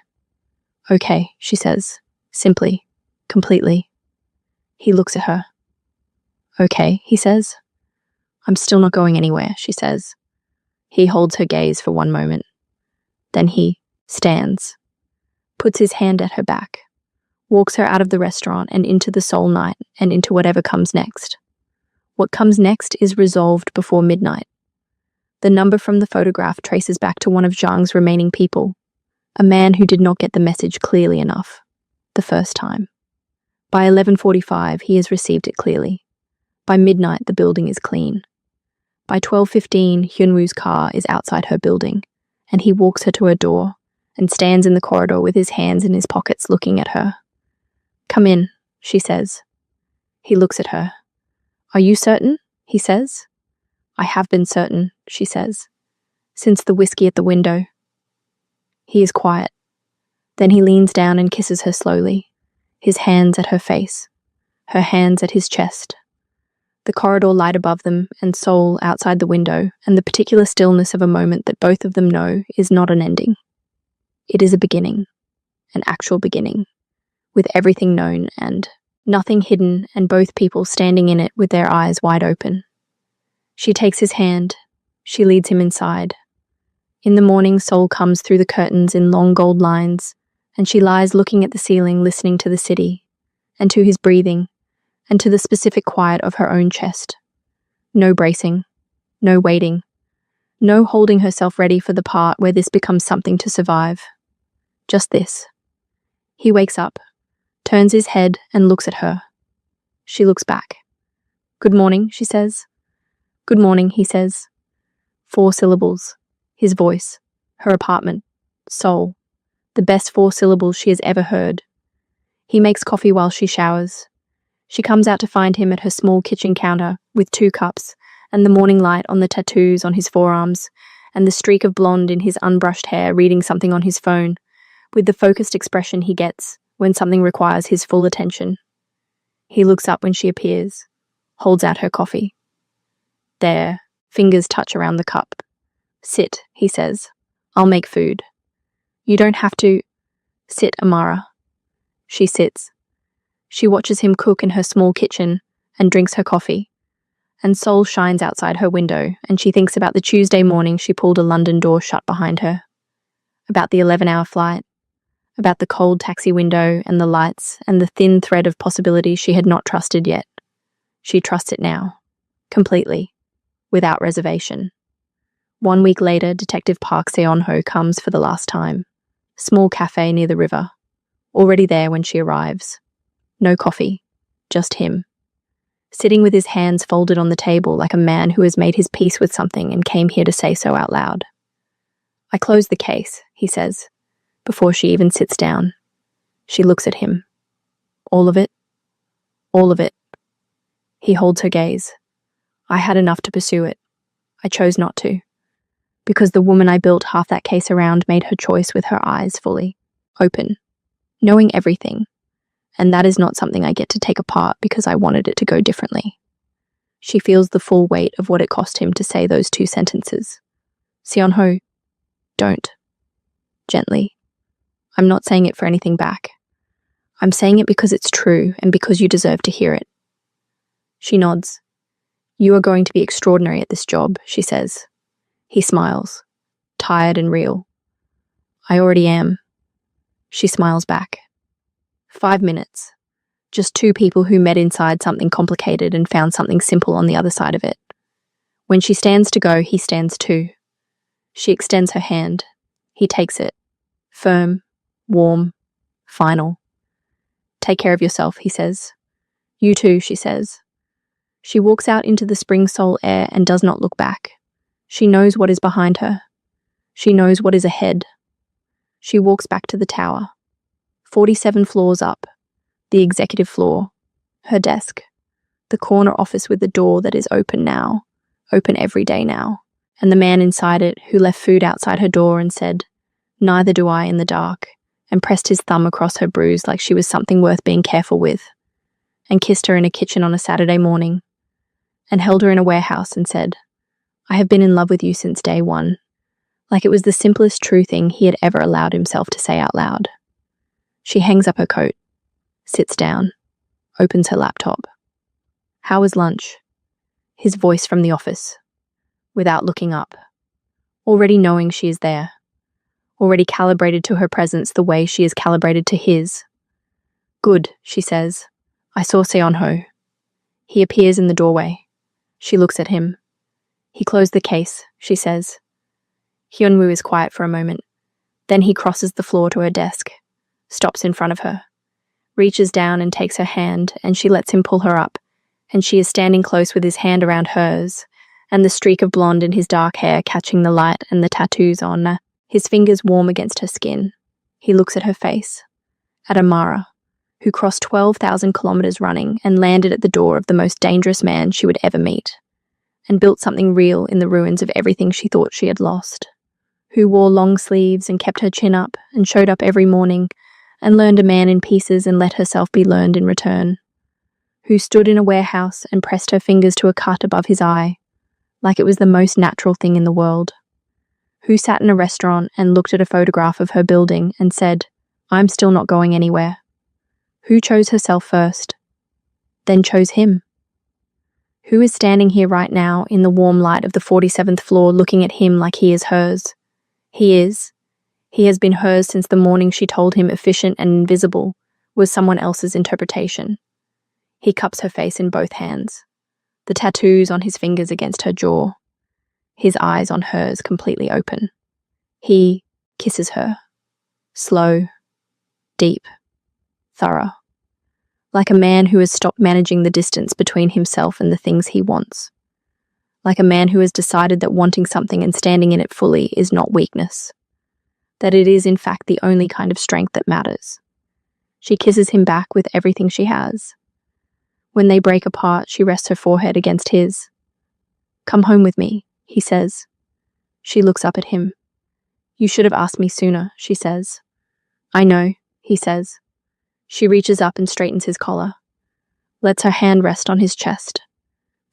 "Okay," she says, simply, completely. He looks at her. "Okay," he says. "I'm still not going anywhere," she says. He holds her gaze for one moment. Then he stands, puts his hand at her back, walks her out of the restaurant and into the Seoul night and into whatever comes next. What comes next is resolved before midnight. The number from the photograph traces back to one of Zhang's remaining people, a man who did not get the message clearly enough the first time. By 11:45, he has received it clearly. By midnight, the building is clean. By 12:15, Hyunwoo's car is outside her building, and he walks her to her door and stands in the corridor with his hands in his pockets looking at her. "Come in," she says. He looks at her. "Are you certain?" he says. "I have been certain," she says, "since the whiskey at the window." He is quiet. Then he leans down and kisses her slowly, his hands at her face, her hands at his chest. The corridor light above them and Seoul outside the window and the particular stillness of a moment that both of them know is not an ending. It is a beginning, an actual beginning, with everything known and nothing hidden and both people standing in it with their eyes wide open. She takes his hand. She leads him inside. In the morning, Seoul comes through the curtains in long gold lines, and she lies looking at the ceiling, listening to the city, and to his breathing, and to the specific quiet of her own chest. No bracing, no waiting, no holding herself ready for the part where this becomes something to survive. Just this. He wakes up, turns his head and looks at her. She looks back. "Good morning," she says. "Good morning," he says. 4 syllables. His voice. Her apartment. Seoul. The best 4 syllables she has ever heard. He makes coffee while she showers. She comes out to find him at her small kitchen counter with 2 cups and the morning light on the tattoos on his forearms and the streak of blonde in his unbrushed hair reading something on his phone with the focused expression he gets when something requires his full attention. He looks up when she appears, holds out her coffee. There, fingers touch around the cup. "Sit," he says. "I'll make food." "You don't have to." "Sit, Amara." She sits. She watches him cook in her small kitchen and drinks her coffee. And Seoul shines outside her window, and she thinks about the Tuesday morning she pulled a London door shut behind her. About the 11-hour flight. About the cold taxi window and the lights and the thin thread of possibilities she had not trusted yet. She trusts it now. Completely. Without reservation. 1 week later, Detective Park Seon-ho comes for the last time. Small cafe near the river. Already there when she arrives. No coffee. Just him. Sitting with his hands folded on the table like a man who has made his peace with something and came here to say so out loud. "I closed the case," he says, before she even sits down. She looks at him. "All of it?" "All of it." He holds her gaze. "I had enough to pursue it. I chose not to. Because the woman I built half that case around made her choice with her eyes fully open, knowing everything. And that is not something I get to take apart because I wanted it to go differently." She feels the full weight of what it cost him to say those 2 sentences. "Seon-ho, don't." Gently. "I'm not saying it for anything back. I'm saying it because it's true and because you deserve to hear it." She nods. "You are going to be extraordinary at this job," she says. He smiles, tired and real. "I already am." She smiles back. 5 minutes. Just 2 people who met inside something complicated and found something simple on the other side of it. When she stands to go, he stands too. She extends her hand. He takes it. Firm, warm, final. "Take care of yourself," he says. "You too," she says. She walks out into the spring Seoul air and does not look back. She knows what is behind her. She knows what is ahead. She walks back to the tower. 47 floors up. The executive floor. Her desk. The corner office with the door that is open now. Open every day now. And the man inside it who left food outside her door and said, "Neither do I," in the dark, and pressed his thumb across her bruise like she was something worth being careful with, and kissed her in a kitchen on a Saturday morning, and held her in a warehouse and said, "I have been in love with you since day one," like it was the simplest true thing he had ever allowed himself to say out loud. She hangs up her coat, sits down, opens her laptop. "How was lunch?" His voice from the office. Without looking up. already knowing she is there, already calibrated to her presence the way she is calibrated to his. Good, she says. I saw Seonho. He appears in the doorway. She looks at him. He closed the case, she says. Hyunwoo is quiet for a moment. Then he crosses the floor to her desk, stops in front of her, reaches down and takes her hand, and she lets him pull her up, and she is standing close with his hand around hers, and the streak of blonde in his dark hair catching the light and the tattoos on his fingers warm against her skin. He looks at her face, at Amara, who crossed 12,000 kilometers running and landed at the door of the most dangerous man she would ever meet, and built something real in the ruins of everything she thought she had lost, who wore long sleeves and kept her chin up and showed up every morning and learned a man in pieces and let herself be learned in return, who stood in a warehouse and pressed her fingers to a cut above his eye, like it was the most natural thing in the world, who sat in a restaurant and looked at a photograph of her building and said, I'm still not going anywhere, who chose herself first, then chose him, who is standing here right now in the warm light of the 47th floor looking at him like he is hers. He has been hers since the morning she told him efficient and invisible was someone else's interpretation. He cups her face in both hands, the tattoos on his fingers against her jaw, his eyes on hers completely open. He kisses her, slow, deep, thorough, like a man who has stopped managing the distance between himself and the things he wants, like a man who has decided that wanting something and standing in it fully is not weakness, that it is in fact the only kind of strength that matters. She kisses him back with everything she has. When they break apart, she rests her forehead against his. Come home with me, he says. She looks up at him. You should have asked me sooner, she says. I know, he says. She reaches up and straightens his collar, lets her hand rest on his chest,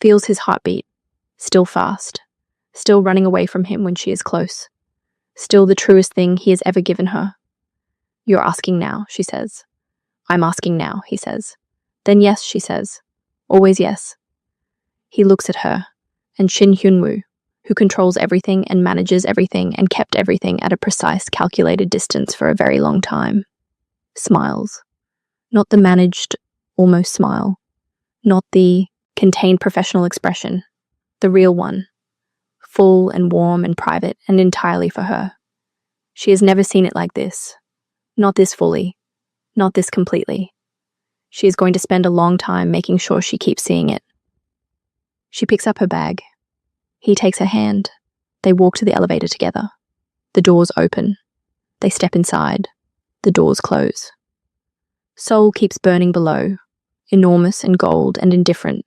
feels his heartbeat, still fast, still running away from him when she is close, still the truest thing he has ever given her. You're asking now, she says. I'm asking now, he says. Then yes, she says. Always yes. He looks at her, and Shin Hyunwoo, who controls everything and manages everything and kept everything at a precise, calculated distance for a very long time, smiles. Not the managed, almost smile. Not the contained professional expression. The real one. Full and warm and private and entirely for her. She has never seen it like this. Not this fully. Not this completely. She is going to spend a long time making sure she keeps seeing it. She picks up her bag. He takes her hand. They walk to the elevator together. The doors open. They step inside. The doors close. Seoul keeps burning below, enormous and gold and indifferent,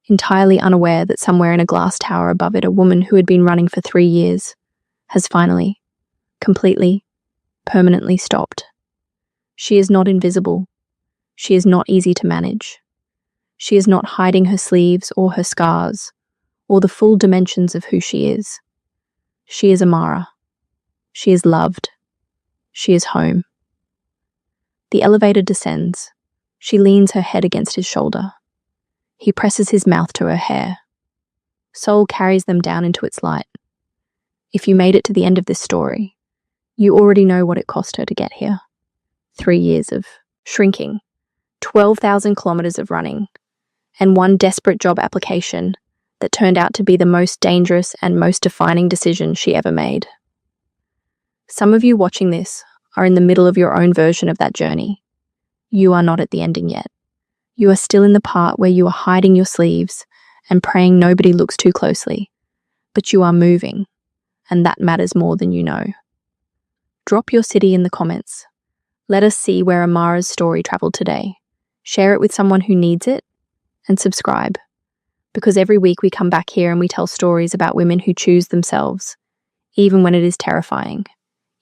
entirely unaware that somewhere in a glass tower above it a woman who had been running for 3 years has finally, completely, permanently stopped. She is not invisible. She is not easy to manage. She is not hiding her sleeves or her scars, or the full dimensions of who she is. She is Amara. She is loved. She is home. The elevator descends. She leans her head against his shoulder. He presses his mouth to her hair. Seoul carries them down into its light. If you made it to the end of this story, you already know what it cost her to get here. 3 years of shrinking, 12,000 kilometers of running, and one desperate job application that turned out to be the most dangerous and most defining decision she ever made. Some of you watching this are in the middle of your own version of that journey. You are not at the ending yet. You are still in the part where you are hiding your sleeves and praying nobody looks too closely, but you are moving, and that matters more than you know. Drop your city in the comments. Let us see where Amara's story traveled today. Share it with someone who needs it, and subscribe, because every week we come back here and we tell stories about women who choose themselves, even when it is terrifying,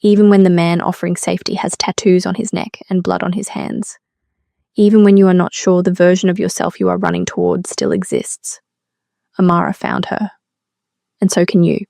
even when the man offering safety has tattoos on his neck and blood on his hands, even when you are not sure the version of yourself you are running towards still exists. Amara found her, and so can you.